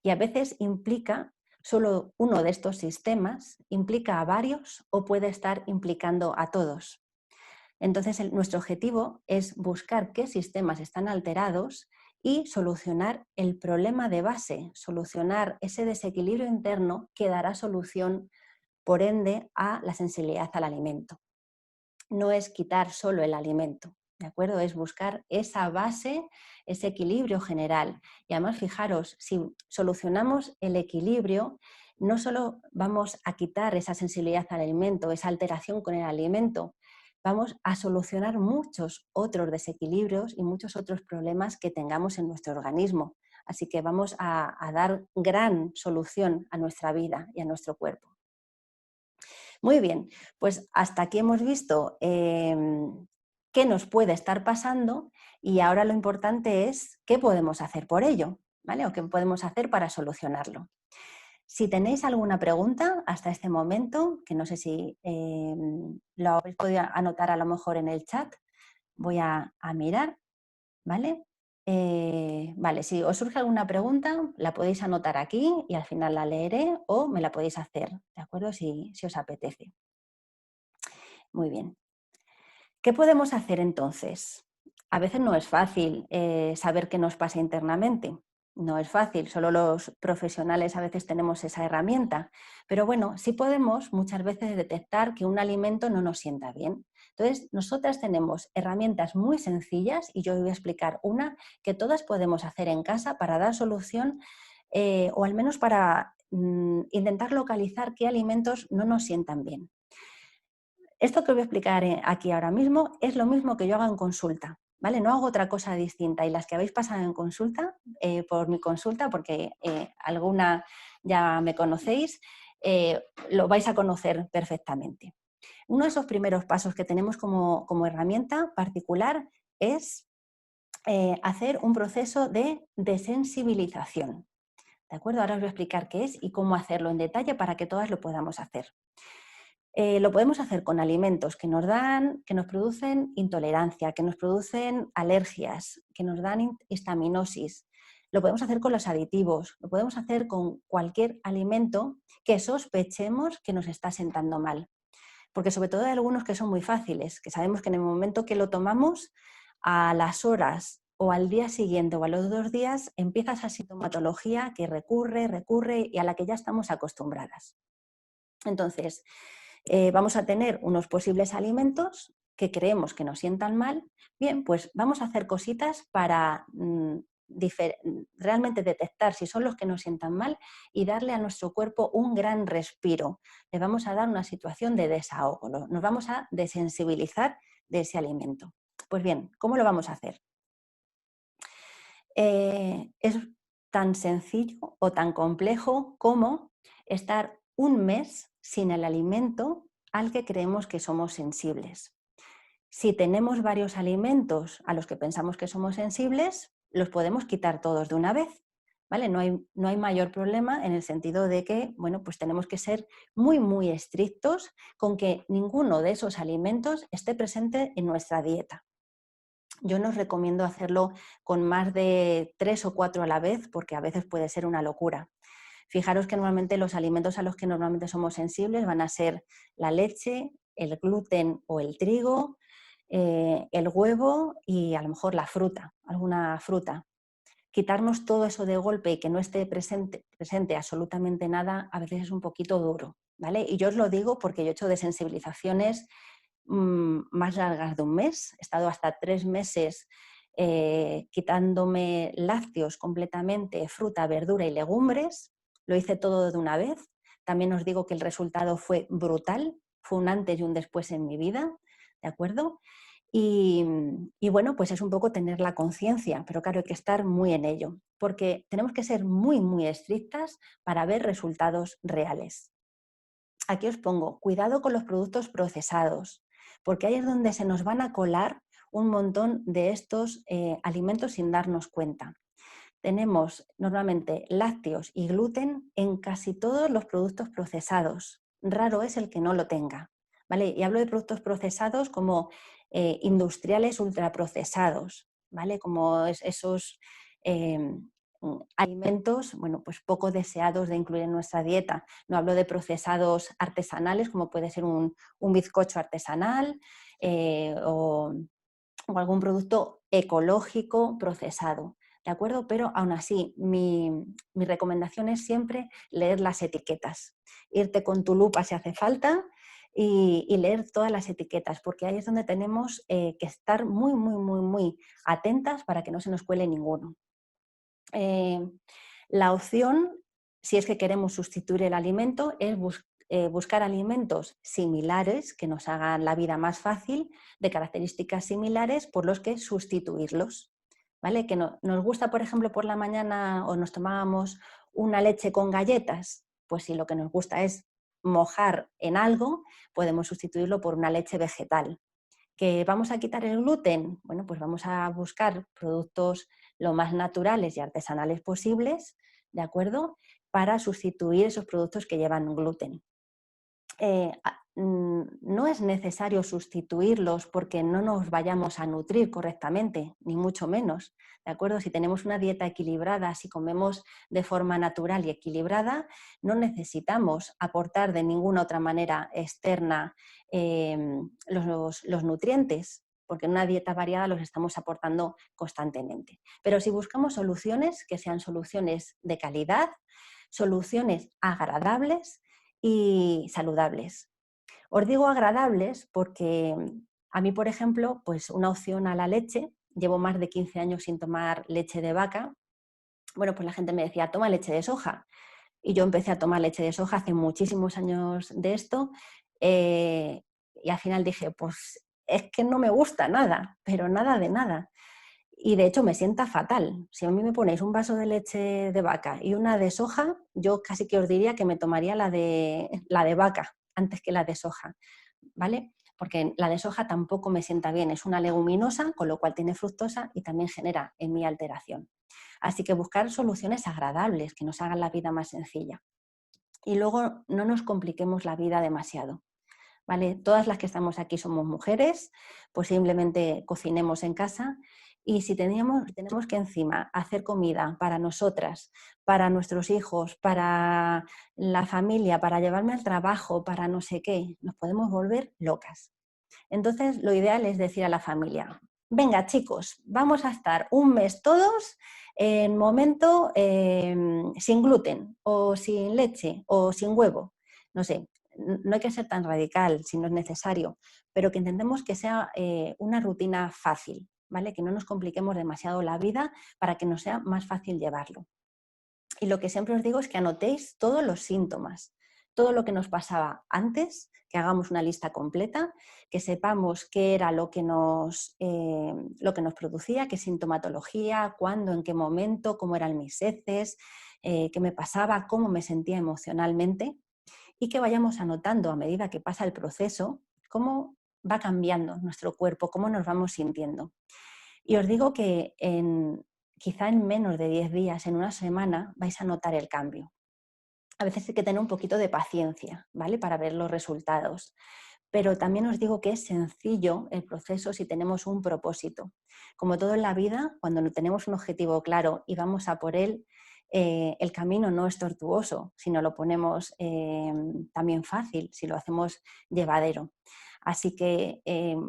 y a veces implica solo uno de estos sistemas, implica a varios o puede estar implicando a todos. Entonces, nuestro objetivo es buscar qué sistemas están alterados y solucionar el problema de base, solucionar ese desequilibrio interno que dará solución, por ende, a la sensibilidad al alimento. No es quitar solo el alimento, ¿de acuerdo? Es buscar esa base, ese equilibrio general. Y además, fijaros, si solucionamos el equilibrio, no solo vamos a quitar esa sensibilidad al alimento, esa alteración con el alimento, vamos a solucionar muchos otros desequilibrios y muchos otros problemas que tengamos en nuestro organismo. Así que vamos a dar gran solución a nuestra vida y a nuestro cuerpo. Muy bien, pues hasta aquí hemos visto qué nos puede estar pasando y ahora lo importante es qué podemos hacer por ello, ¿vale? O qué podemos hacer para solucionarlo. Si tenéis alguna pregunta hasta este momento, que no sé si lo habéis podido anotar a lo mejor en el chat, voy a mirar, ¿vale? Vale, si os surge alguna pregunta, la podéis anotar aquí y al final la leeré o me la podéis hacer, ¿de acuerdo? Si os apetece. Muy bien. ¿Qué podemos hacer entonces? A veces no es fácil saber qué nos pasa internamente. No es fácil, solo los profesionales a veces tenemos esa herramienta. Pero bueno, sí podemos muchas veces detectar que un alimento no nos sienta bien. Entonces, nosotras tenemos herramientas muy sencillas y yo voy a explicar una que todas podemos hacer en casa para dar solución o al menos para intentar localizar qué alimentos no nos sientan bien. Esto que os voy a explicar aquí ahora mismo es lo mismo que yo hago en consulta, ¿vale? No hago otra cosa distinta y las que habéis pasado en consulta, por mi consulta, porque alguna ya me conocéis, lo vais a conocer perfectamente. Uno de esos primeros pasos que tenemos como herramienta particular es hacer un proceso de desensibilización. ¿De acuerdo? Ahora os voy a explicar qué es y cómo hacerlo en detalle para que todas lo podamos hacer. Lo podemos hacer con alimentos que nos producen intolerancia, que nos producen alergias, que nos dan histaminosis. Lo podemos hacer con los aditivos, lo podemos hacer con cualquier alimento que sospechemos que nos está sentando mal. Porque sobre todo hay algunos que son muy fáciles, que sabemos que en el momento que lo tomamos, a las horas o al día siguiente o a los 2 días, empieza esa sintomatología que recurre y a la que ya estamos acostumbradas. Entonces, vamos a tener unos posibles alimentos que creemos que nos sientan mal. Bien, pues vamos a hacer cositas para realmente detectar si son los que nos sientan mal y darle a nuestro cuerpo un gran respiro. Le vamos a dar una situación de desahogo, nos vamos a desensibilizar de ese alimento. Pues bien, ¿cómo lo vamos a hacer? Es tan sencillo o tan complejo como estar un mes sin el alimento al que creemos que somos sensibles. Si tenemos varios alimentos a los que pensamos que somos sensibles, los podemos quitar todos de una vez. ¿vale? No hay mayor problema en el sentido de que, bueno, pues tenemos que ser muy, muy estrictos con que ninguno de esos alimentos esté presente en nuestra dieta. Yo no os recomiendo hacerlo con más de 3 o 4 a la vez, porque a veces puede ser una locura. Fijaros que normalmente los alimentos a los que normalmente somos sensibles van a ser la leche, el gluten o el trigo, el huevo y a lo mejor la fruta, alguna fruta. Quitarnos todo eso de golpe y que no esté presente absolutamente nada, a veces es un poquito duro, ¿vale? Y yo os lo digo porque yo he hecho desensibilizaciones más largas de un mes. He estado hasta 3 meses quitándome lácteos completamente, fruta, verdura y legumbres. Lo hice todo de una vez. También os digo que el resultado fue brutal. Fue un antes y un después en mi vida, ¿de acuerdo? Y bueno, pues es un poco tener la conciencia, pero claro, hay que estar muy en ello, porque tenemos que ser muy, muy estrictas para ver resultados reales. Aquí os pongo, cuidado con los productos procesados, porque ahí es donde se nos van a colar un montón de estos alimentos sin darnos cuenta. Tenemos normalmente lácteos y gluten en casi todos los productos procesados. Raro es el que no lo tenga, ¿vale? Y hablo de productos procesados como industriales ultraprocesados, ¿vale? Como esos alimentos, bueno, pues poco deseados de incluir en nuestra dieta. No hablo de procesados artesanales, como puede ser un bizcocho artesanal o algún producto ecológico procesado, ¿de acuerdo? Pero aún así, mi recomendación es siempre leer las etiquetas, irte con tu lupa si hace falta y leer todas las etiquetas, porque ahí es donde tenemos que estar muy, muy, muy, muy atentas para que no se nos cuele ninguno. La opción, si es que queremos sustituir el alimento, es buscar alimentos similares que nos hagan la vida más fácil, de características similares por los que sustituirlos. ¿Vale? Que nos gusta, por ejemplo, por la mañana o nos tomábamos una leche con galletas, pues si lo que nos gusta es mojar en algo, podemos sustituirlo por una leche vegetal. ¿Que vamos a quitar el gluten? Bueno, pues vamos a buscar productos lo más naturales y artesanales posibles, ¿de acuerdo? Para sustituir esos productos que llevan gluten. No es necesario sustituirlos porque no nos vayamos a nutrir correctamente, ni mucho menos, ¿de acuerdo? Si tenemos una dieta equilibrada, si comemos de forma natural y equilibrada, no necesitamos aportar de ninguna otra manera externa los nutrientes, porque en una dieta variada los estamos aportando constantemente. Pero si buscamos soluciones que sean soluciones de calidad, soluciones agradables y saludables. Os digo agradables porque a mí, por ejemplo, pues una opción a la leche, llevo más de 15 años sin tomar leche de vaca, bueno, pues la gente me decía, toma leche de soja. Y yo empecé a tomar leche de soja hace muchísimos años de esto y al final dije, pues es que no me gusta nada, pero nada de nada. Y de hecho me sienta fatal. Si a mí me ponéis un vaso de leche de vaca y una de soja, yo casi que os diría que me tomaría la de vaca antes que la de soja, ¿vale? Porque la de soja tampoco me sienta bien. Es una leguminosa, con lo cual tiene fructosa y también genera en mí alteración. Así que buscar soluciones agradables que nos hagan la vida más sencilla. Y luego no nos compliquemos la vida demasiado. ¿Vale? Todas las que estamos aquí somos mujeres, posiblemente cocinemos en casa y si tenemos que encima hacer comida para nosotras, para nuestros hijos, para la familia, para llevarme al trabajo, para no sé qué, nos podemos volver locas. Entonces, lo ideal es decir a la familia, venga chicos, vamos a estar un mes todos en momento sin gluten o sin leche o sin huevo, no sé, no hay que ser tan radical si no es necesario, pero que intentemos que sea una rutina fácil, ¿vale? Que no nos compliquemos demasiado la vida para que nos sea más fácil llevarlo. Y lo que siempre os digo es que anotéis todos los síntomas, todo lo que nos pasaba antes, que hagamos una lista completa, que sepamos qué era lo que nos producía, qué sintomatología, cuándo, en qué momento, cómo eran mis heces, qué me pasaba, cómo me sentía emocionalmente y que vayamos anotando a medida que pasa el proceso cómo va cambiando nuestro cuerpo, cómo nos vamos sintiendo. Y os digo que quizá en menos de 10 días, en una semana, vais a notar el cambio. A veces hay que tener un poquito de paciencia, ¿vale? Para ver los resultados. Pero también os digo que es sencillo el proceso si tenemos un propósito. Como todo en la vida, cuando no tenemos un objetivo claro y vamos a por él, el camino no es tortuoso, sino lo ponemos también fácil, si lo hacemos llevadero. Así que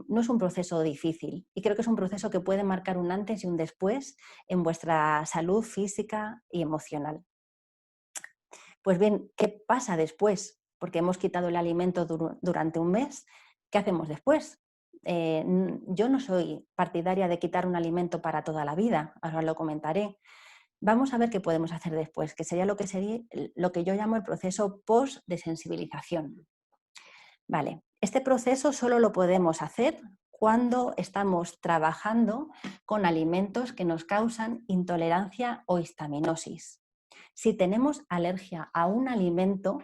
no es un proceso difícil y creo que es un proceso que puede marcar un antes y un después en vuestra salud física y emocional. Pues bien, ¿qué pasa después? Porque hemos quitado el alimento durante un mes, ¿qué hacemos después? Yo no soy partidaria de quitar un alimento para toda la vida, ahora lo comentaré. Vamos a ver qué podemos hacer después, que sería lo que yo llamo el proceso post-desensibilización. Vale, este proceso solo lo podemos hacer cuando estamos trabajando con alimentos que nos causan intolerancia o histaminosis. Si tenemos alergia a un alimento,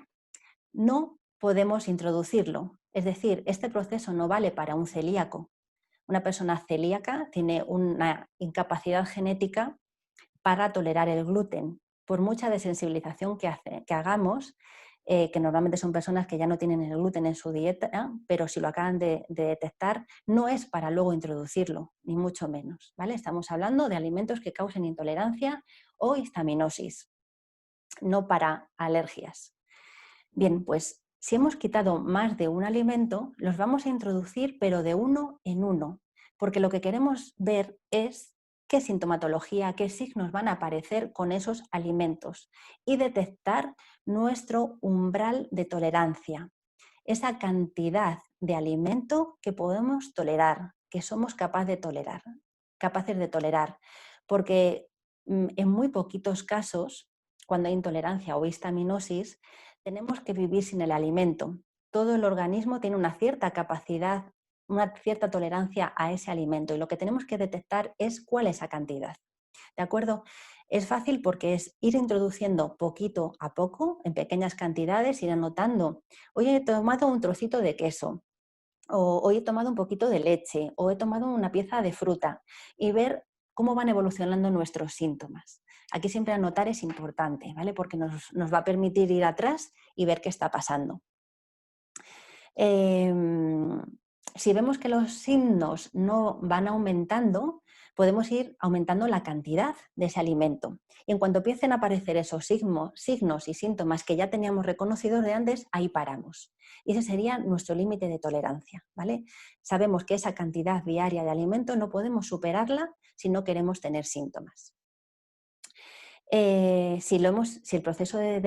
no podemos introducirlo. Es decir, este proceso no vale para un celíaco. Una persona celíaca tiene una incapacidad genética para tolerar el gluten. Por mucha desensibilización que hagamos, que normalmente son personas que ya no tienen el gluten en su dieta, pero si lo acaban de detectar, no es para luego introducirlo, ni mucho menos, ¿vale? Estamos hablando de alimentos que causen intolerancia o histaminosis, no para alergias. Bien, pues si hemos quitado más de un alimento, los vamos a introducir, pero de uno en uno, porque lo que queremos ver es qué sintomatología, qué signos van a aparecer con esos alimentos y detectar nuestro umbral de tolerancia, esa cantidad de alimento que podemos tolerar, que somos capaces de tolerar, porque en muy poquitos casos, cuando hay intolerancia o histaminosis, tenemos que vivir sin el alimento. Todo el organismo tiene una cierta capacidad, una cierta tolerancia a ese alimento y lo que tenemos que detectar es cuál es esa cantidad. ¿De acuerdo? Es fácil porque es ir introduciendo poquito a poco, en pequeñas cantidades, ir anotando, hoy he tomado un trocito de queso, o hoy he tomado un poquito de leche, o he tomado una pieza de fruta, y ver cómo van evolucionando nuestros síntomas. Aquí siempre anotar es importante, ¿vale? Porque nos va a permitir ir atrás y ver qué está pasando. Si vemos que los signos no van aumentando, podemos ir aumentando la cantidad de ese alimento. Y en cuanto empiecen a aparecer esos signos y síntomas que ya teníamos reconocidos de antes, ahí paramos. Y ese sería nuestro límite de tolerancia, ¿vale? Sabemos que esa cantidad diaria de alimento no podemos superarla si no queremos tener síntomas. Si el proceso de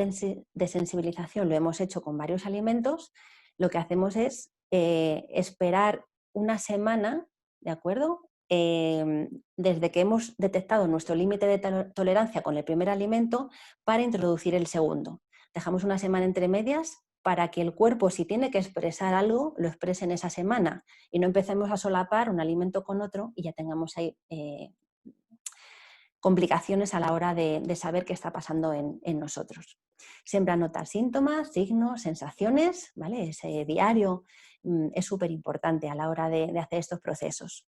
desensibilización lo hemos hecho con varios alimentos, lo que hacemos es esperar una semana, ¿de acuerdo? Desde que hemos detectado nuestro límite de tolerancia con el primer alimento para introducir el segundo. Dejamos una semana entre medias para que el cuerpo, si tiene que expresar algo, lo exprese en esa semana y no empecemos a solapar un alimento con otro y ya tengamos ahí complicaciones a la hora de saber qué está pasando en nosotros. Siempre anotar síntomas, signos, sensaciones, ¿vale? Ese diario es súper importante a la hora de hacer estos procesos.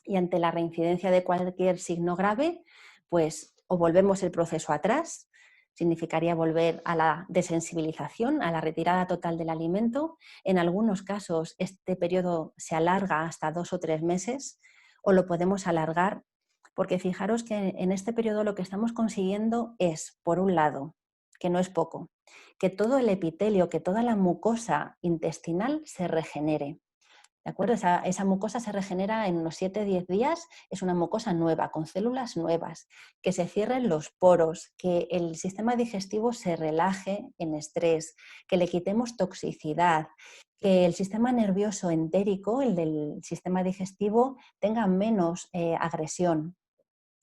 Y ante la reincidencia de cualquier signo grave, pues o volvemos el proceso atrás, significaría volver a la desensibilización, a la retirada total del alimento. En algunos casos este periodo se alarga hasta 2 o 3 meses o lo podemos alargar porque fijaros que en este periodo lo que estamos consiguiendo es, por un lado, que no es poco, que todo el epitelio, que toda la mucosa intestinal se regenere. ¿De acuerdo? Esa mucosa se regenera en unos 7-10 días, es una mucosa nueva, con células nuevas, que se cierren los poros, que el sistema digestivo se relaje en estrés, que le quitemos toxicidad, que el sistema nervioso entérico, el del sistema digestivo, tenga menos agresión.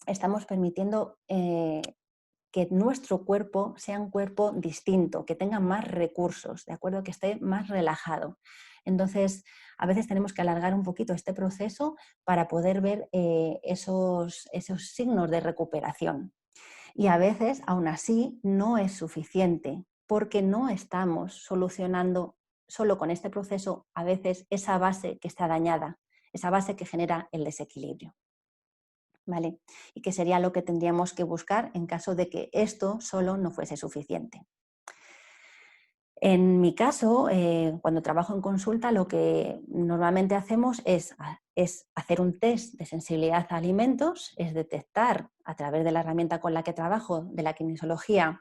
Estamos permitiendo que nuestro cuerpo sea un cuerpo distinto, que tenga más recursos, ¿de acuerdo? Que esté más relajado. Entonces, a veces tenemos que alargar un poquito este proceso para poder ver esos signos de recuperación. Y a veces, aún así, no es suficiente, porque no estamos solucionando solo con este proceso a veces esa base que está dañada, esa base que genera el desequilibrio. ¿vale? Y que sería lo que tendríamos que buscar en caso de que esto solo no fuese suficiente. En mi caso, cuando trabajo en consulta, lo que normalmente hacemos es hacer un test de sensibilidad a alimentos, es detectar a través de la herramienta con la que trabajo, de la kinesiología,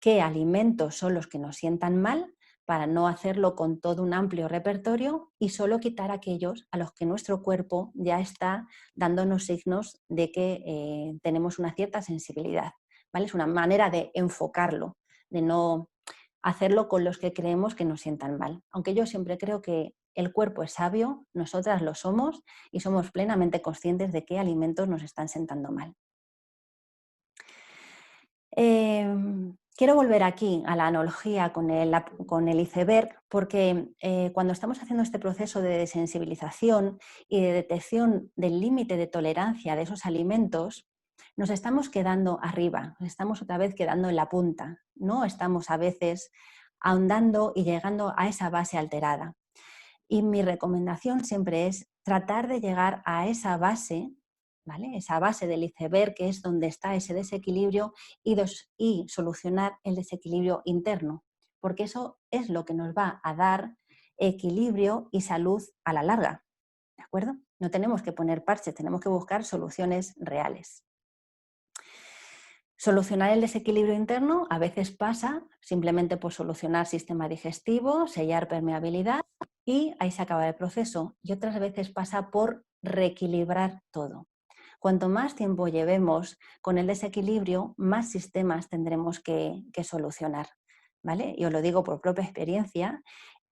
qué alimentos son los que nos sientan mal, para no hacerlo con todo un amplio repertorio y solo quitar aquellos a los que nuestro cuerpo ya está dándonos signos de que tenemos una cierta sensibilidad, ¿vale? Es una manera de enfocarlo, de no hacerlo con los que creemos que nos sientan mal. Aunque yo siempre creo que el cuerpo es sabio, nosotras lo somos y somos plenamente conscientes de qué alimentos nos están sentando mal. Quiero volver aquí a la analogía con el iceberg, porque cuando estamos haciendo este proceso de desensibilización y de detección del límite de tolerancia de esos alimentos, nos estamos quedando arriba, nos estamos otra vez quedando en la punta, no estamos a veces ahondando y llegando a esa base alterada. Y mi recomendación siempre es tratar de llegar a esa base, ¿vale? Esa base del iceberg, que es donde está ese desequilibrio, y solucionar el desequilibrio interno, porque eso es lo que nos va a dar equilibrio y salud a la larga, ¿de acuerdo? No tenemos que poner parches, tenemos que buscar soluciones reales. Solucionar el desequilibrio interno a veces pasa simplemente por solucionar sistema digestivo, sellar permeabilidad y ahí se acaba el proceso. Y otras veces pasa por reequilibrar todo. Cuanto más tiempo llevemos con el desequilibrio, más sistemas tendremos que solucionar, ¿vale? Y os lo digo por propia experiencia,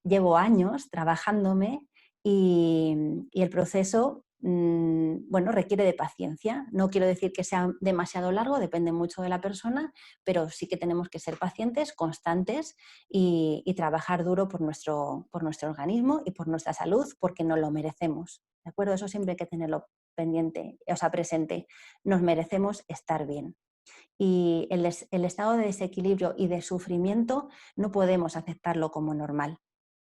llevo años trabajándome y el proceso bueno, requiere de paciencia. No quiero decir que sea demasiado largo, depende mucho de la persona, pero sí que tenemos que ser pacientes, constantes y trabajar duro por nuestro organismo y por nuestra salud, porque nos lo merecemos. ¿De acuerdo? Eso siempre hay que tenerlo pendiente, o sea, presente. Nos merecemos estar bien. Y el estado de desequilibrio y de sufrimiento no podemos aceptarlo como normal.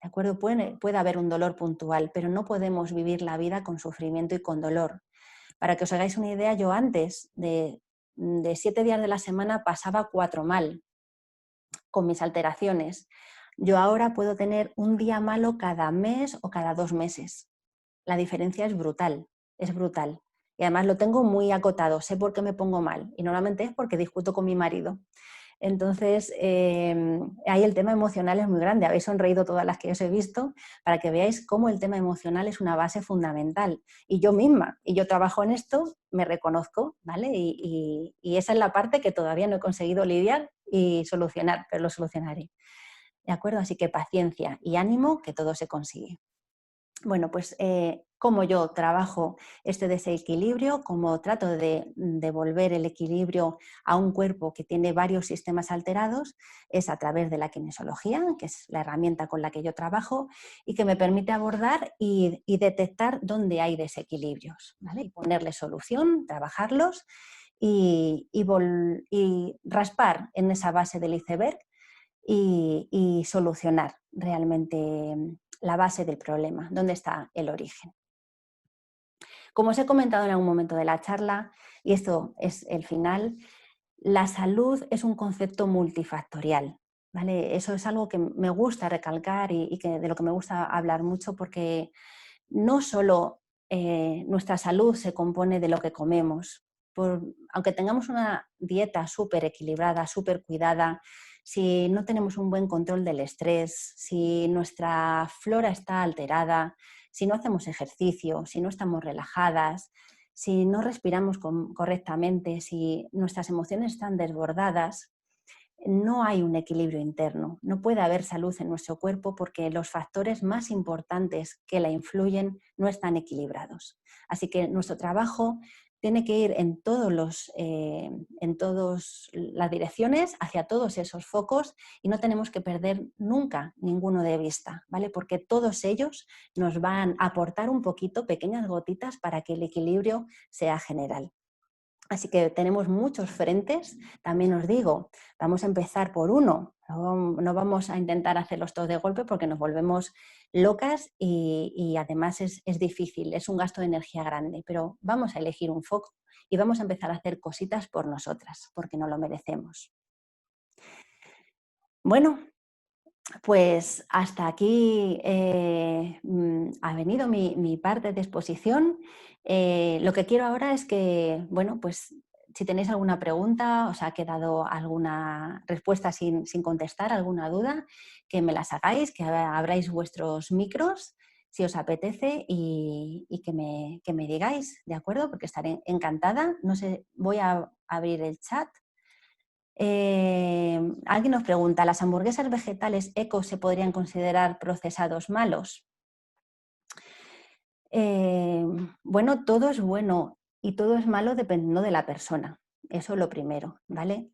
¿De acuerdo? Puede haber un dolor puntual, pero no podemos vivir la vida con sufrimiento y con dolor. Para que os hagáis una idea, yo antes de 7 días de la semana pasaba 4 mal con mis alteraciones. Yo ahora puedo tener un día malo cada mes o cada 2 meses. La diferencia es brutal, es brutal. Y además lo tengo muy acotado, sé por qué me pongo mal. Y normalmente es porque discuto con mi marido. Entonces, ahí el tema emocional es muy grande. Habéis sonreído todas las que os he visto para que veáis cómo el tema emocional es una base fundamental. Y yo misma, y yo trabajo en esto, me reconozco, ¿vale? Y esa es la parte que todavía no he conseguido lidiar y solucionar, pero lo solucionaré. ¿De acuerdo? Así que paciencia y ánimo, que todo se consigue. Bueno, pues cómo yo trabajo este desequilibrio, cómo trato de devolver el equilibrio a un cuerpo que tiene varios sistemas alterados, es a través de la kinesiología, que es la herramienta con la que yo trabajo y que me permite abordar y detectar dónde hay desequilibrios, ¿vale? Y ponerle solución, trabajarlos y raspar en esa base del iceberg y solucionar realmente la base del problema, dónde está el origen. Como os he comentado en algún momento de la charla, y esto es el final, la salud es un concepto multifactorial, ¿vale? Eso es algo que me gusta recalcar y de lo que me gusta hablar mucho porque no solo nuestra salud se compone de lo que comemos. Aunque tengamos una dieta súper equilibrada, súper cuidada, si no tenemos un buen control del estrés, si nuestra flora está alterada, si no hacemos ejercicio, si no estamos relajadas, si no respiramos correctamente, si nuestras emociones están desbordadas, no hay un equilibrio interno. No puede haber salud en nuestro cuerpo porque los factores más importantes que la influyen no están equilibrados. Así que nuestro trabajo tiene que ir en todas las direcciones, hacia todos esos focos y no tenemos que perder nunca ninguno de vista, ¿vale? Porque todos ellos nos van a aportar un poquito, pequeñas gotitas para que el equilibrio sea general. Así que tenemos muchos frentes. También os digo, vamos a empezar por uno. No vamos a intentar hacerlos todos de golpe porque nos volvemos locas y además es difícil, es un gasto de energía grande. Pero vamos a elegir un foco y vamos a empezar a hacer cositas por nosotras porque nos lo merecemos. Bueno, pues hasta aquí ha venido mi parte de exposición. Lo que quiero ahora es que, bueno, pues si tenéis alguna pregunta, os ha quedado alguna respuesta sin contestar, alguna duda, que me las hagáis, que abráis vuestros micros si os apetece y que me digáis, ¿de acuerdo? Porque estaré encantada. No sé, voy a abrir el chat. Alguien nos pregunta, ¿las hamburguesas vegetales eco se podrían considerar procesados malos? Bueno, todo es bueno y todo es malo dependiendo de la persona. Eso es lo primero, ¿vale?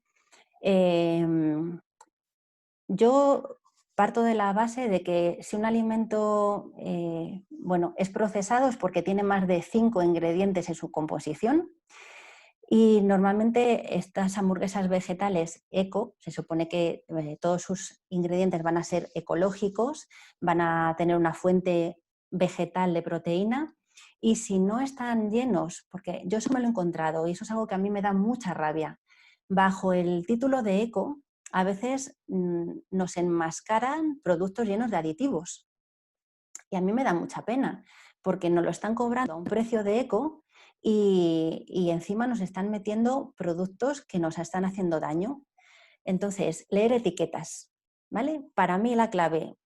Yo parto de la base de que si un alimento bueno, es procesado es porque tiene más de 5 ingredientes en su composición. Y normalmente estas hamburguesas vegetales eco, se supone que todos sus ingredientes van a ser ecológicos, van a tener una fuente vegetal de proteína y si no están llenos, porque yo eso me lo he encontrado y eso es algo que a mí me da mucha rabia, bajo el título de eco a veces nos enmascaran productos llenos de aditivos y a mí me da mucha pena porque nos lo están cobrando a un precio de eco y encima nos están metiendo productos que nos están haciendo daño. Entonces, leer etiquetas, ¿vale? Para mí la clave,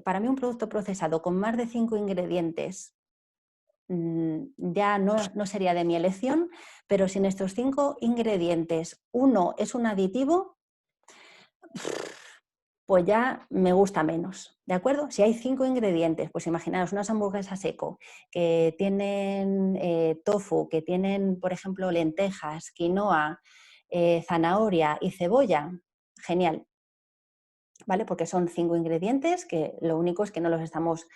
para mí un producto procesado con más de 5 ingredientes ya no sería de mi elección, pero si en estos 5 ingredientes uno es un aditivo, pues ya me gusta menos, ¿de acuerdo? Si hay 5 ingredientes, pues imaginaos unas hamburguesas seco que tienen tofu, que tienen, por ejemplo, lentejas, quinoa, zanahoria y cebolla, genial, ¿vale? Porque son 5 ingredientes que lo único es que no los estamos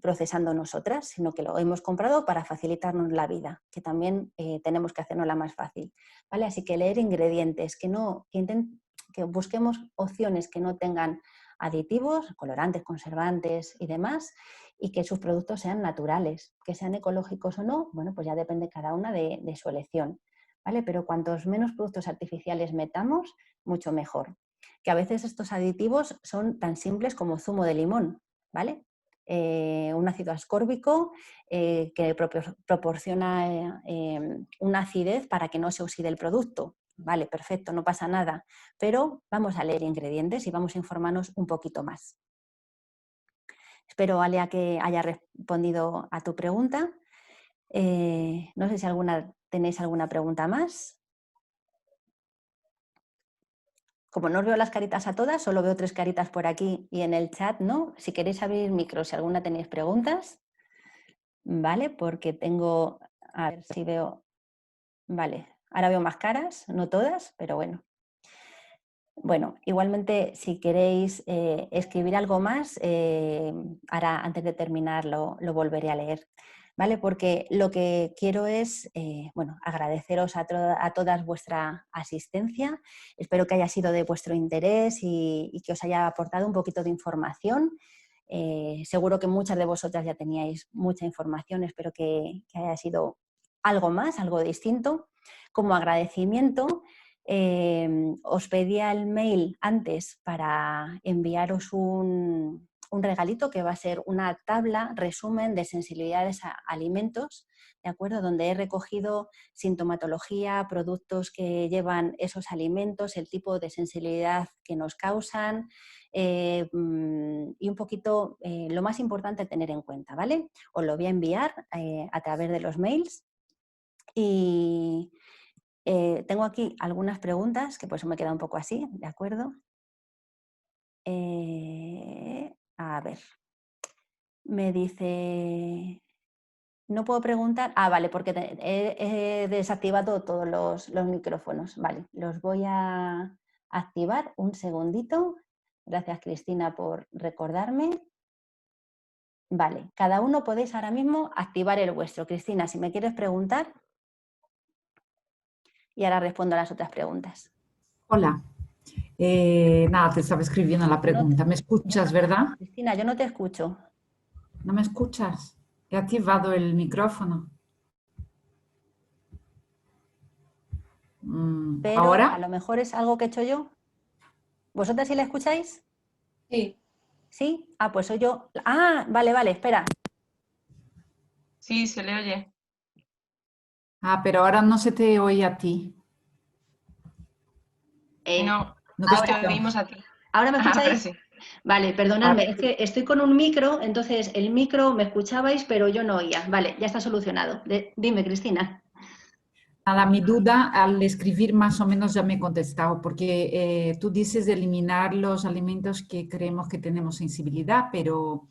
procesando nosotras, sino que lo hemos comprado para facilitarnos la vida, que también tenemos que hacernos la más fácil, ¿vale? Así que leer ingredientes, que busquemos opciones que no tengan aditivos, colorantes, conservantes y demás, y que sus productos sean naturales, que sean ecológicos o no, bueno, pues ya depende cada una de su elección, ¿vale? Pero cuantos menos productos artificiales metamos, mucho mejor. Que a veces estos aditivos son tan simples como zumo de limón, ¿vale? Un ácido ascórbico que proporciona una acidez para que no se oxide el producto. Vale, perfecto, no pasa nada. Pero vamos a leer ingredientes y vamos a informarnos un poquito más. Espero, Alea, que haya respondido a tu pregunta. No sé si tenéis alguna pregunta más. Como no os veo las caritas a todas, solo veo 3 caritas por aquí y en el chat no. Si queréis abrir micro, si alguna tenéis preguntas, ¿vale? Porque tengo, a ver si veo, vale, ahora veo más caras, no todas, pero bueno. Bueno, igualmente si queréis escribir algo más, ahora antes de terminar lo volveré a leer. ¿Vale? Porque lo que quiero es bueno, agradeceros a todas vuestra asistencia. Espero que haya sido de vuestro interés y que os haya aportado un poquito de información. Seguro que muchas de vosotras ya teníais mucha información. Espero que haya sido algo más, algo distinto. Como agradecimiento, os pedía el mail antes para enviaros un regalito que va a ser una tabla resumen de sensibilidades a alimentos, ¿de acuerdo? Donde he recogido sintomatología, productos que llevan esos alimentos, el tipo de sensibilidad que nos causan y un poquito lo más importante tener en cuenta, ¿vale? Os lo voy a enviar a través de los mails y tengo aquí algunas preguntas que por eso me queda un poco así, ¿de acuerdo? A ver. Me dice, no puedo preguntar, vale, porque he desactivado todos los micrófonos, vale, los voy a activar un segundito, gracias Cristina por recordarme, vale, cada uno podéis ahora mismo activar el vuestro, Cristina, si me quieres preguntar. y ahora respondo a las otras preguntas. Hola. Nada, te estaba escribiendo la pregunta. ¿Me escuchas, verdad? Cristina, yo no te escucho. ¿No me escuchas? He activado el micrófono. Pero ¿Ahora? a lo mejor es algo que he hecho yo. ¿Vosotras sí la escucháis? Sí. ¿Sí? Ah, pues soy yo. Ah, vale, vale, espera. Sí, se le oye. Ah, pero ahora no se te oye a ti. No, No te no te escuchamos. oímos a ti. ¿Ahora me Ahora escucháis? sí. Vale, perdonadme, es que estoy con un micro, entonces el micro me escuchabais, pero yo no oía. Vale, ya está solucionado. Dime, Cristina. Nada, mi duda al escribir más o menos ya me he contestado, porque tú dices de eliminar los alimentos que creemos que tenemos sensibilidad, pero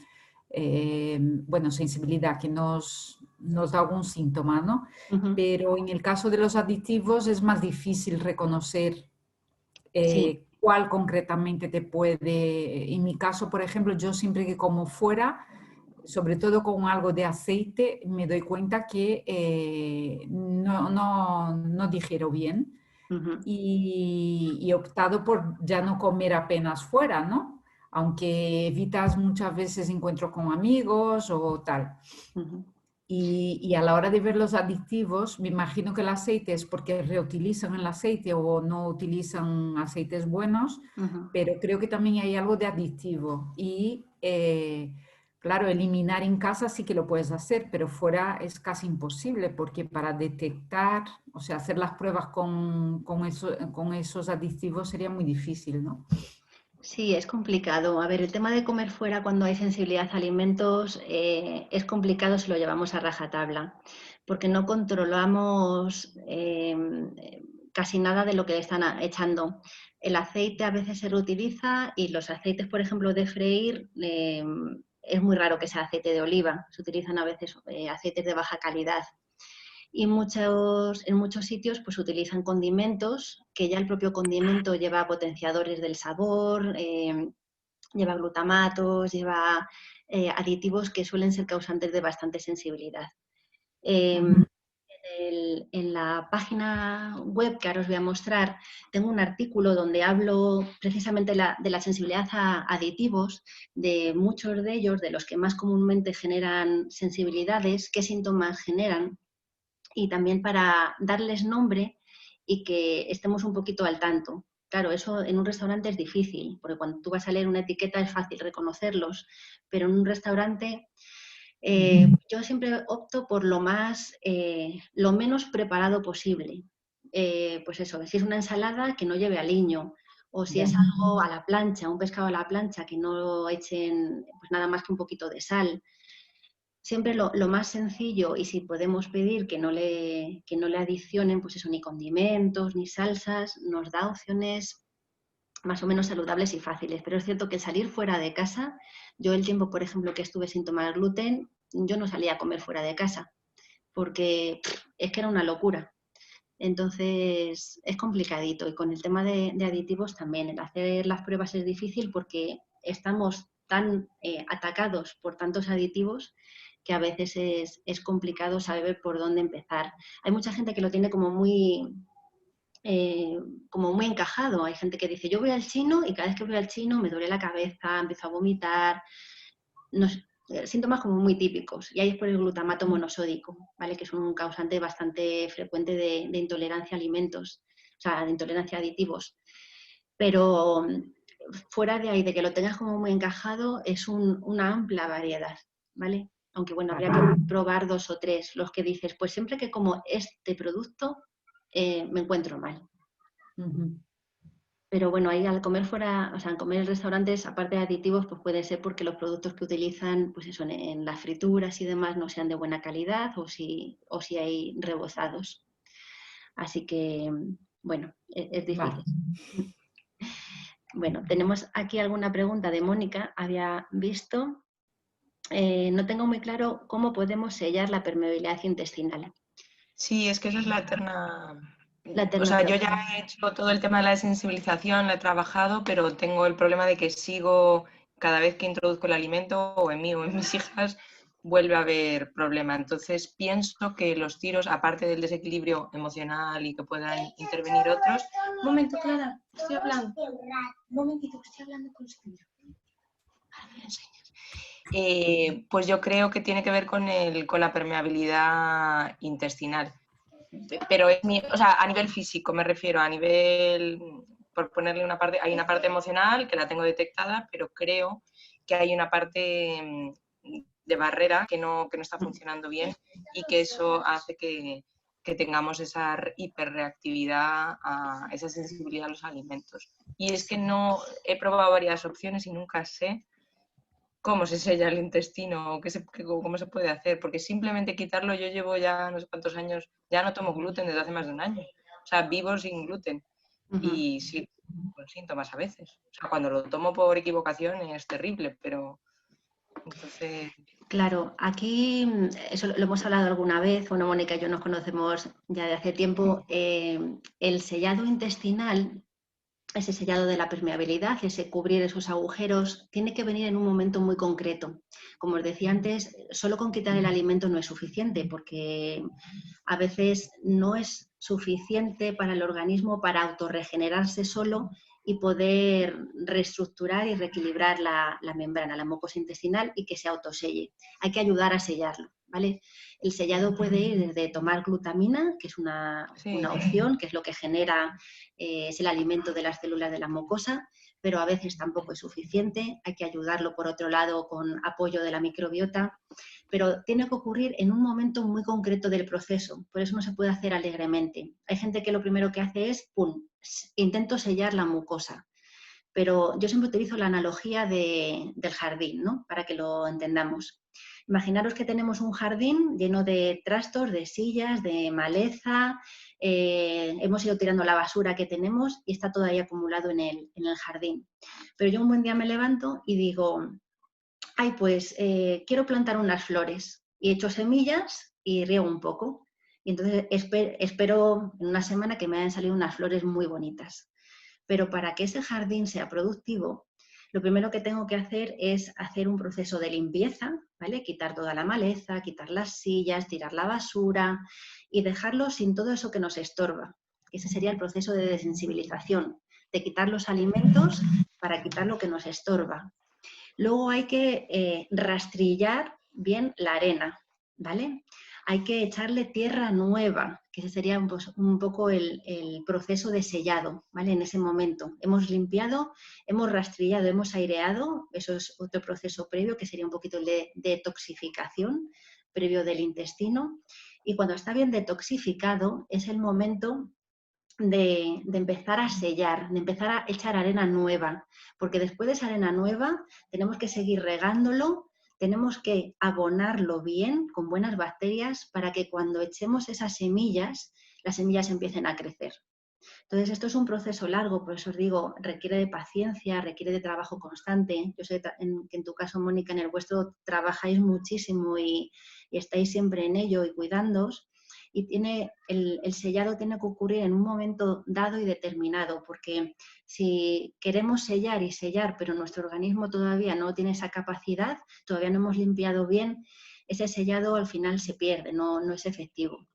bueno, sensibilidad que nos da algún síntoma, ¿no? Ujú. Pero en el caso de los aditivos es más difícil reconocer Sí. cuál concretamente te puede... En mi caso, por ejemplo, yo siempre que como fuera, sobre todo con algo de aceite, me doy cuenta que no digiero bien Ujú, y he optado por ya no comer apenas fuera, ¿no? Aunque evitas muchas veces encuentros con amigos o tal. ujú. Y a la hora de ver los aditivos, me imagino que el aceite es porque reutilizan el aceite o no utilizan aceites buenos, Ujú. pero creo que también hay algo de aditivo. Y claro, eliminar en casa sí que lo puedes hacer, pero fuera es casi imposible porque para detectar, o sea, hacer las pruebas con esos aditivos sería muy difícil, ¿no? Sí, es complicado. A ver, el tema de comer fuera cuando hay sensibilidad a alimentos es complicado si lo llevamos a rajatabla, porque no controlamos casi nada de lo que le están echando. El aceite a veces se reutiliza y los aceites, por ejemplo, de freír, es muy raro que sea aceite de oliva. Se utilizan a veces aceites de baja calidad. Y en muchos sitios pues utilizan condimentos, que ya el propio condimento lleva potenciadores del sabor, lleva glutamatos, lleva aditivos que suelen ser causantes de bastante sensibilidad. En la página web que ahora os voy a mostrar, tengo un artículo donde hablo precisamente de la sensibilidad a aditivos, de muchos de ellos, de los que más comúnmente generan sensibilidades, qué síntomas generan, y también para darles nombre y que estemos un poquito al tanto. Claro, eso en un restaurante es difícil, porque cuando tú vas a leer una etiqueta es fácil reconocerlos, pero en un restaurante yo siempre opto por lo menos preparado posible. Pues eso, si es una ensalada, que no lleve aliño, o si es algo a la plancha, un pescado a la plancha, que no echen pues nada más que un poquito de sal. Siempre lo más sencillo, y si podemos pedir que no le adicionen pues eso, ni condimentos ni salsas, nos da opciones más o menos saludables y fáciles. Pero es cierto que salir fuera de casa, yo el tiempo, por ejemplo, que estuve sin tomar gluten, yo no salía a comer fuera de casa, porque es que era una locura. Entonces es complicadito, y con el tema de aditivos también, el hacer las pruebas es difícil porque estamos tan atacados por tantos aditivos que a veces es complicado saber por dónde empezar. Hay mucha gente que lo tiene como muy encajado. Hay gente que dice, yo voy al chino y cada vez que voy al chino me duele la cabeza, empiezo a vomitar, no sé, síntomas como muy típicos. Y ahí es por el glutamato monosódico, ¿vale? Que es un causante bastante frecuente de intolerancia a alimentos, o sea, de intolerancia a aditivos. Pero fuera de ahí, de que lo tengas como muy encajado, es una amplia variedad, ¿vale? Aunque bueno, habría que probar 2 o 3. Los que dices, pues siempre que como este producto, me encuentro mal. Pero bueno, ahí al comer fuera, o sea, al comer en restaurantes, aparte de aditivos, pues puede ser porque los productos que utilizan, pues eso, en las frituras y demás no sean de buena calidad, o si hay rebozados. Así que, bueno, es difícil. Vale. Bueno, tenemos aquí alguna pregunta de Mónica, había visto. No tengo muy claro cómo podemos sellar la permeabilidad intestinal. Sí, es que esa es la eterna... La O sea, yo eterna ya he hecho todo el tema de la sensibilización, lo he trabajado, pero tengo el problema de que sigo, cada vez que introduzco el alimento, o en mí o en mis hijas, vuelve a haber problema. Entonces pienso que los tiros, aparte del desequilibrio emocional y que puedan intervenir otros... Un momento, Clara, estoy hablando. Un momentito, que estoy hablando con Sandra. Ahora me lo enseñas. Pues yo creo que tiene que ver con la permeabilidad intestinal. Pero o sea, a nivel físico me refiero, a nivel, por ponerle una parte, hay una parte emocional que la tengo detectada, pero creo que hay una parte de barrera que no está funcionando bien y que eso hace que tengamos esa hiperreactividad, esa sensibilidad a los alimentos. Y es que no he probado varias opciones y nunca sé cómo se sella el intestino o cómo se puede hacer, porque simplemente quitarlo, yo llevo ya no sé cuántos años, ya no tomo gluten desde hace más de un año, o sea, vivo sin gluten y sí, con síntomas a veces, o sea, cuando lo tomo por equivocación es terrible, pero entonces... Claro, aquí eso lo hemos hablado alguna vez, bueno, Mónica y yo nos conocemos ya de hace tiempo, el sellado intestinal, ese sellado de la permeabilidad, ese cubrir esos agujeros, tiene que venir en un momento muy concreto. Como os decía antes, solo con quitar el alimento no es suficiente, porque a veces no es suficiente para el organismo para autorregenerarse solo y poder reestructurar y reequilibrar la membrana, la mucosa intestinal y que se autoselle. Hay que ayudar a sellarlo, ¿vale? El sellado puede ir desde tomar glutamina, que es una opción, que es lo que genera, es el alimento de las células de la mucosa, pero a veces tampoco es suficiente. Hay que ayudarlo, por otro lado, con apoyo de la microbiota, pero tiene que ocurrir en un momento muy concreto del proceso, por eso no se puede hacer alegremente. Hay gente que lo primero que hace es, ¡pum!, intento sellar la mucosa, pero yo siempre utilizo la analogía del jardín, ¿no?, para que lo entendamos. Imaginaros que tenemos un jardín lleno de trastos, de sillas, de maleza, hemos ido tirando la basura que tenemos y está todo ahí acumulado en el jardín. Pero yo un buen día me levanto y digo, ay, pues quiero plantar unas flores, y echo semillas y riego un poco. Y entonces espero en una semana que me hayan salido unas flores muy bonitas. Pero para que ese jardín sea productivo, lo primero que tengo que hacer es hacer un proceso de limpieza, ¿vale? Quitar toda la maleza, quitar las sillas, tirar la basura y dejarlo sin todo eso que nos estorba. Ese sería el proceso de desensibilización, de quitar los alimentos para quitar lo que nos estorba. Luego hay que rastrillar bien la arena, ¿vale? Hay que echarle tierra nueva, que ese sería un poco el proceso de sellado, ¿vale? En ese momento hemos limpiado, hemos rastrillado, hemos aireado, eso es otro proceso previo que sería un poquito el de detoxificación previo del intestino. Y cuando está bien detoxificado es el momento de empezar a sellar, de empezar a echar arena nueva, porque después de esa arena nueva tenemos que seguir regándolo, tenemos que abonarlo bien con buenas bacterias para que cuando echemos esas semillas, las semillas empiecen a crecer. Entonces, esto es un proceso largo, por eso os digo, requiere de paciencia, requiere de trabajo constante. Yo sé que en tu caso, Mónica, en el vuestro trabajáis muchísimo y estáis siempre en ello y cuidándoos. Y el sellado tiene que ocurrir en un momento dado y determinado, porque si queremos sellar y sellar, pero nuestro organismo todavía no tiene esa capacidad, todavía no hemos limpiado bien, ese sellado al final se pierde, no es efectivo.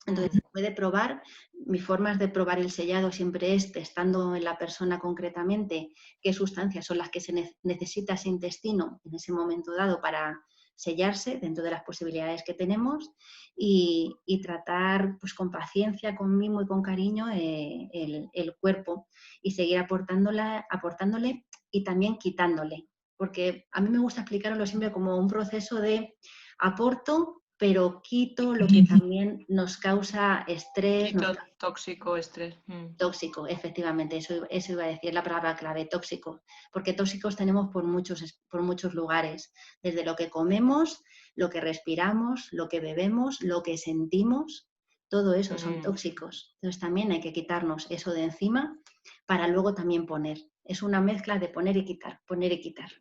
Entonces se puede probar, mis formas de probar el sellado siempre es testando en la persona concretamente qué sustancias son las que se necesita ese intestino en ese momento dado para sellarse dentro de las posibilidades que tenemos y tratar pues, con paciencia, con mimo y con cariño el cuerpo y seguir aportándole y también quitándole. Porque a mí me gusta explicarlo siempre como un proceso de aporto, pero quito lo que también nos causa estrés. Tóxico, estrés. Tóxico, efectivamente, eso iba a decir la palabra clave, tóxico, porque tóxicos tenemos por muchos lugares, desde lo que comemos, lo que respiramos, lo que bebemos, lo que sentimos, todo eso son tóxicos. Entonces también hay que quitarnos eso de encima para luego también poner. Es una mezcla de poner y quitar, poner y quitar.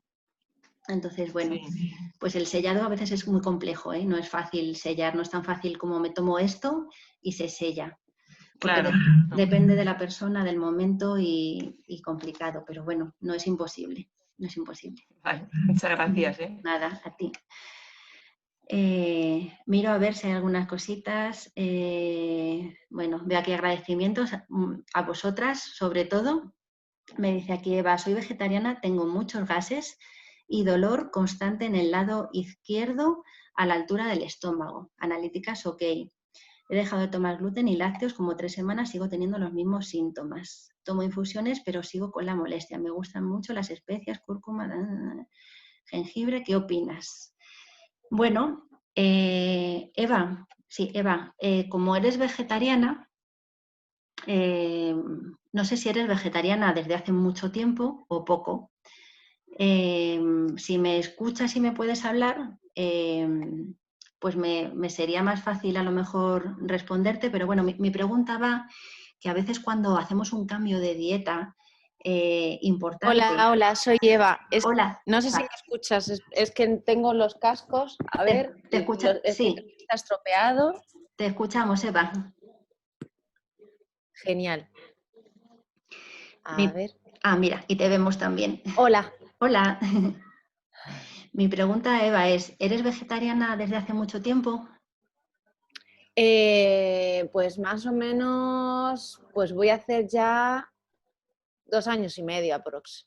Entonces, bueno, sí. Pues el sellado a veces es muy complejo, ¿eh? No es fácil sellar, no es tan fácil como me tomo esto y se sella. Porque claro, depende de la persona, del momento y complicado, pero bueno, no es imposible, no es imposible. Vale, muchas gracias. Nada, a ti. Miro a ver si hay algunas cositas. Bueno, veo aquí agradecimientos a vosotras, sobre todo. Me dice aquí Eva, soy vegetariana, tengo muchos gases y dolor constante en el lado izquierdo a la altura del estómago. Analíticas, ok. He dejado de tomar gluten y lácteos como 3 semanas, sigo teniendo los mismos síntomas. Tomo infusiones, pero sigo con la molestia. Me gustan mucho las especias, cúrcuma, jengibre. ¿Qué opinas? Bueno, Eva, sí, Eva, como eres vegetariana, no sé si eres vegetariana desde hace mucho tiempo o poco. Si me escuchas y me puedes hablar, pues me sería más fácil a lo mejor responderte, pero bueno, mi pregunta va que a veces cuando hacemos un cambio de dieta importante... Hola, soy Eva. Hola. No sé si me escuchas, es que tengo los cascos. A ver, ¿Te escuchas? Sí. Está estropeado. Te escuchamos, Eva. Genial. A ver. Mira, y te vemos también. Hola. Hola. Mi pregunta, Eva, es, ¿eres vegetariana desde hace mucho tiempo? Pues más o menos, pues voy a hacer ya 2 años y medio aprox.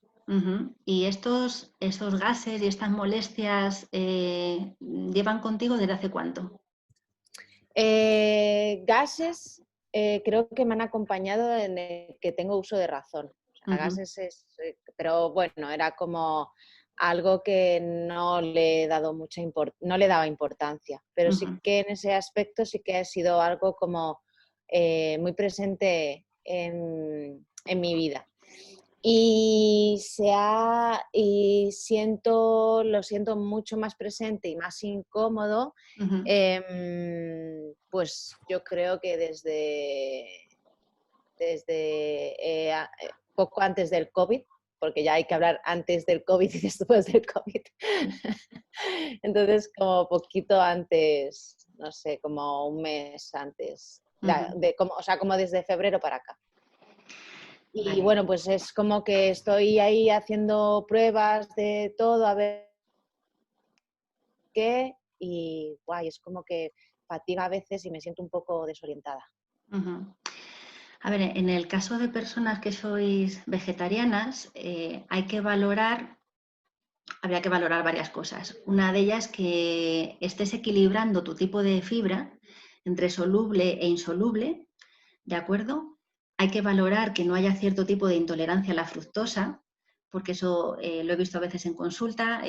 ¿Y esos gases y estas molestias llevan contigo desde hace cuánto? Gases, creo que me han acompañado en el que tengo uso de razón. O sea, gases pero bueno, era como algo que no le he dado no le daba importancia, pero sí que en ese aspecto sí que ha sido algo como muy presente en mi vida. Y lo siento mucho más presente y más incómodo, pues yo creo que desde poco antes del COVID, porque ya hay que hablar antes del COVID y después del COVID. Entonces, como poquito antes, no sé, como un mes antes, como desde febrero para acá. Y Vale. bueno, pues es como que estoy ahí haciendo pruebas de todo, a ver qué, y guay, es como que fatiga a veces y me siento un poco desorientada. A ver, en el caso de personas que sois vegetarianas, habría que valorar varias cosas. Una de ellas que estés equilibrando tu tipo de fibra entre soluble e insoluble, ¿de acuerdo? Hay que valorar que no haya cierto tipo de intolerancia a la fructosa, porque eso lo he visto a veces en consulta.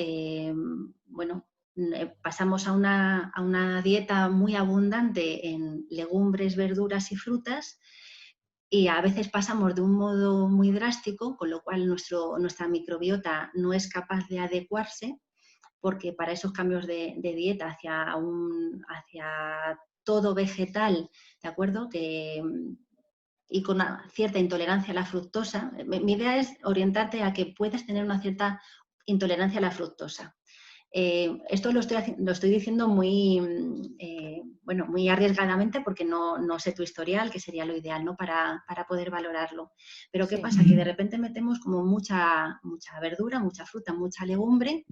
Pasamos a una dieta muy abundante en legumbres, verduras y frutas y a veces pasamos de un modo muy drástico, con lo cual nuestra microbiota no es capaz de adecuarse, porque para esos cambios de dieta hacia todo vegetal, ¿de acuerdo? Y con una cierta intolerancia a la fructosa. Mi idea es orientarte a que puedes tener una cierta intolerancia a la fructosa. Esto lo estoy diciendo muy arriesgadamente porque no sé tu historial, que sería lo ideal, ¿no? Para poder valorarlo. Pero ¿qué pasa? Que de repente metemos como mucha verdura, mucha fruta, mucha legumbre,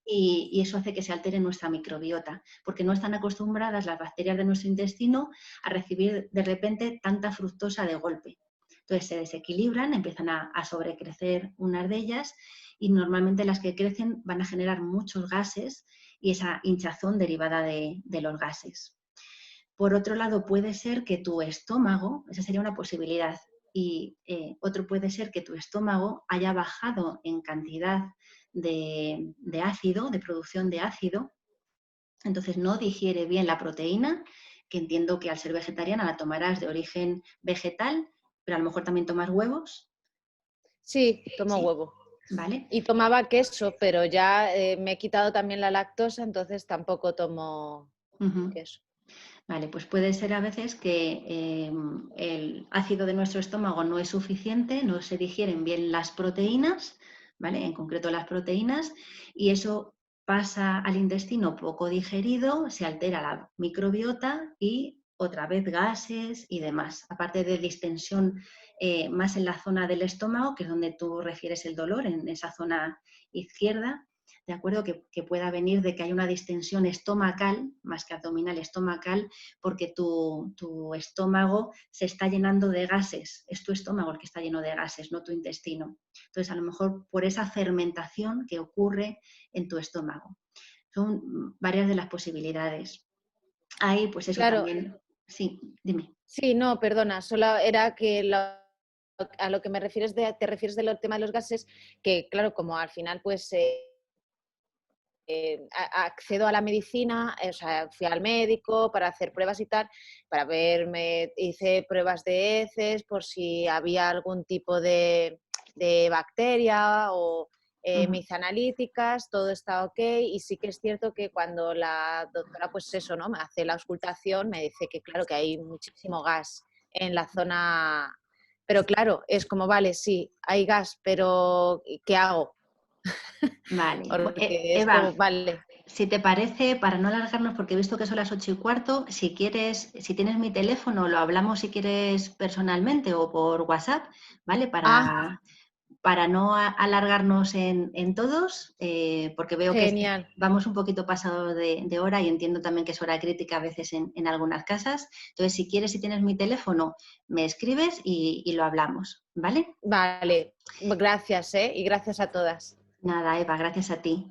y eso hace que se altere nuestra microbiota, porque no están acostumbradas las bacterias de nuestro intestino a recibir de repente tanta fructosa de golpe. Entonces se desequilibran, empiezan a sobrecrecer unas de ellas y normalmente las que crecen van a generar muchos gases y esa hinchazón derivada de los gases. Por otro lado, puede ser que tu estómago, esa sería una posibilidad, y otro puede ser que tu estómago haya bajado en cantidad de ácido, de producción de ácido, entonces no digiere bien la proteína, que entiendo que al ser vegetariana la tomarás de origen vegetal, pero a lo mejor también tomas huevos. Sí, tomo huevo. Vale. Y tomaba queso, pero ya me he quitado también la lactosa, entonces tampoco tomo queso. Vale, pues puede ser a veces que el ácido de nuestro estómago no es suficiente, no se digieren bien las proteínas, ¿vale? En concreto las proteínas, y eso pasa al intestino poco digerido, se altera la microbiota y otra vez gases y demás. Aparte de distensión más en la zona del estómago, que es donde tú refieres el dolor, en esa zona izquierda, ¿de acuerdo? Que pueda venir de que hay una distensión estomacal, más que abdominal, estomacal, porque tu estómago se está llenando de gases. Es tu estómago el que está lleno de gases, no tu intestino. Entonces, a lo mejor por esa fermentación que ocurre en tu estómago. Son varias de las posibilidades. Ahí, pues eso Claro. también. Sí, dime. Sí, no, perdona, solo era que a lo que te refieres del tema de los gases, que claro, como al final pues accedo a la medicina, o sea, fui al médico para hacer pruebas y tal, para verme, hice pruebas de heces por si había algún tipo de bacteria o me hice analíticas, todo está ok, y sí que es cierto que cuando la doctora, pues eso, ¿no? Me hace la auscultación, me dice que claro, que hay muchísimo gas en la zona, pero claro, es como, vale, sí, hay gas, pero ¿qué hago? Vale. Porque es Eva, como, vale. si te parece, para no alargarnos, porque he visto que son las 8:15, si quieres, si tienes mi teléfono, lo hablamos si quieres personalmente o por WhatsApp, ¿vale? Para no alargarnos en todos, porque veo que Genial. vamos un poquito pasado de hora y entiendo también que es hora crítica a veces en algunas casas. Entonces, si quieres, si tienes mi teléfono, me escribes y lo hablamos, ¿vale? Vale, gracias, y gracias a todas. Nada, Eva, gracias a ti.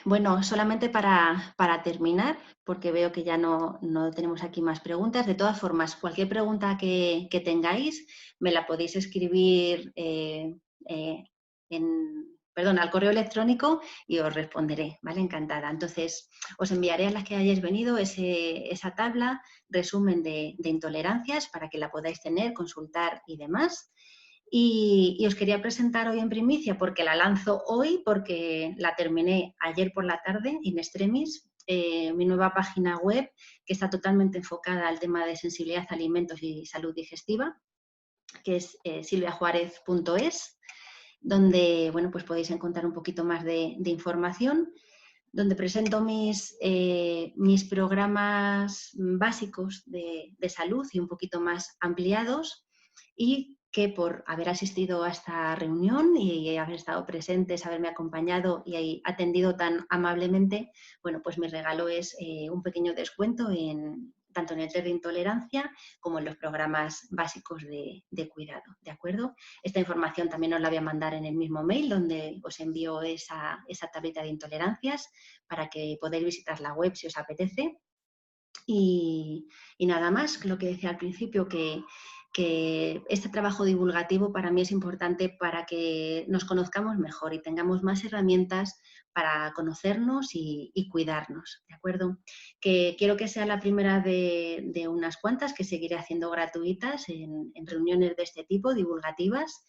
Bueno, solamente para terminar, porque veo que ya no tenemos aquí más preguntas. De todas formas, cualquier pregunta que tengáis, me la podéis escribir al correo electrónico y os responderé, ¿vale? Encantada. Entonces, os enviaré a las que hayáis venido esa tabla, resumen de intolerancias para que la podáis tener, consultar y demás. Y os quería presentar hoy en primicia, porque la lanzo hoy, porque la terminé ayer por la tarde, in extremis, mi nueva página web, que está totalmente enfocada al tema de sensibilidad a alimentos y salud digestiva, que es silviajuarez.es, donde bueno, pues podéis encontrar un poquito más de información, donde presento mis programas básicos de salud y un poquito más ampliados, y que por haber asistido a esta reunión y haber estado presentes, haberme acompañado y atendido tan amablemente, bueno, pues mi regalo es un pequeño descuento tanto en el test de intolerancia como en los programas básicos de cuidado, ¿de acuerdo? Esta información también os la voy a mandar en el mismo mail donde os envío esa tableta de intolerancias para que podáis visitar la web si os apetece. Y nada más, lo que decía al principio, que este trabajo divulgativo para mí es importante para que nos conozcamos mejor y tengamos más herramientas para conocernos y cuidarnos, ¿de acuerdo? Que quiero que sea la primera de unas cuantas que seguiré haciendo gratuitas en reuniones de este tipo, divulgativas,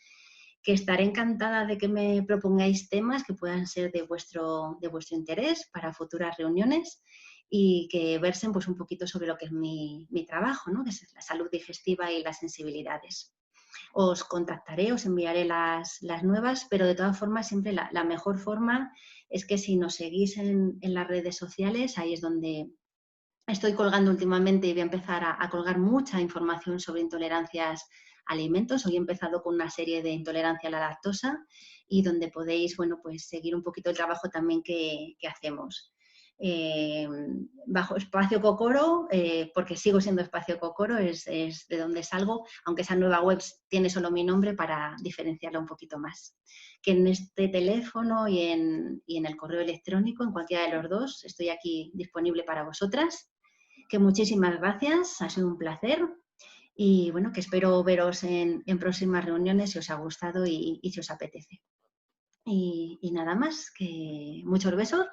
que estaré encantada de que me propongáis temas que puedan ser de vuestro interés para futuras reuniones y que versen pues un poquito sobre lo que es mi trabajo, ¿no? Que es la salud digestiva y las sensibilidades. Os contactaré, os enviaré las nuevas, pero de todas formas siempre la mejor forma es que si nos seguís en las redes sociales, ahí es donde estoy colgando últimamente y voy a empezar a colgar mucha información sobre intolerancias a alimentos. Hoy he empezado con una serie de intolerancia a la lactosa y donde podéis, bueno, pues seguir un poquito el trabajo también que hacemos. Bajo Espacio Cocoro, porque sigo siendo Espacio Cocoro, es de donde salgo, aunque esa nueva web tiene solo mi nombre para diferenciarla un poquito más. Que en este teléfono y en el correo electrónico, en cualquiera de los dos, estoy aquí disponible para vosotras. Que muchísimas gracias, ha sido un placer y bueno, que espero veros en próximas reuniones si os ha gustado y si os apetece. Y nada más, que muchos besos.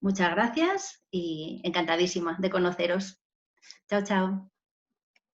Muchas gracias y encantadísima de conoceros. Chao, chao.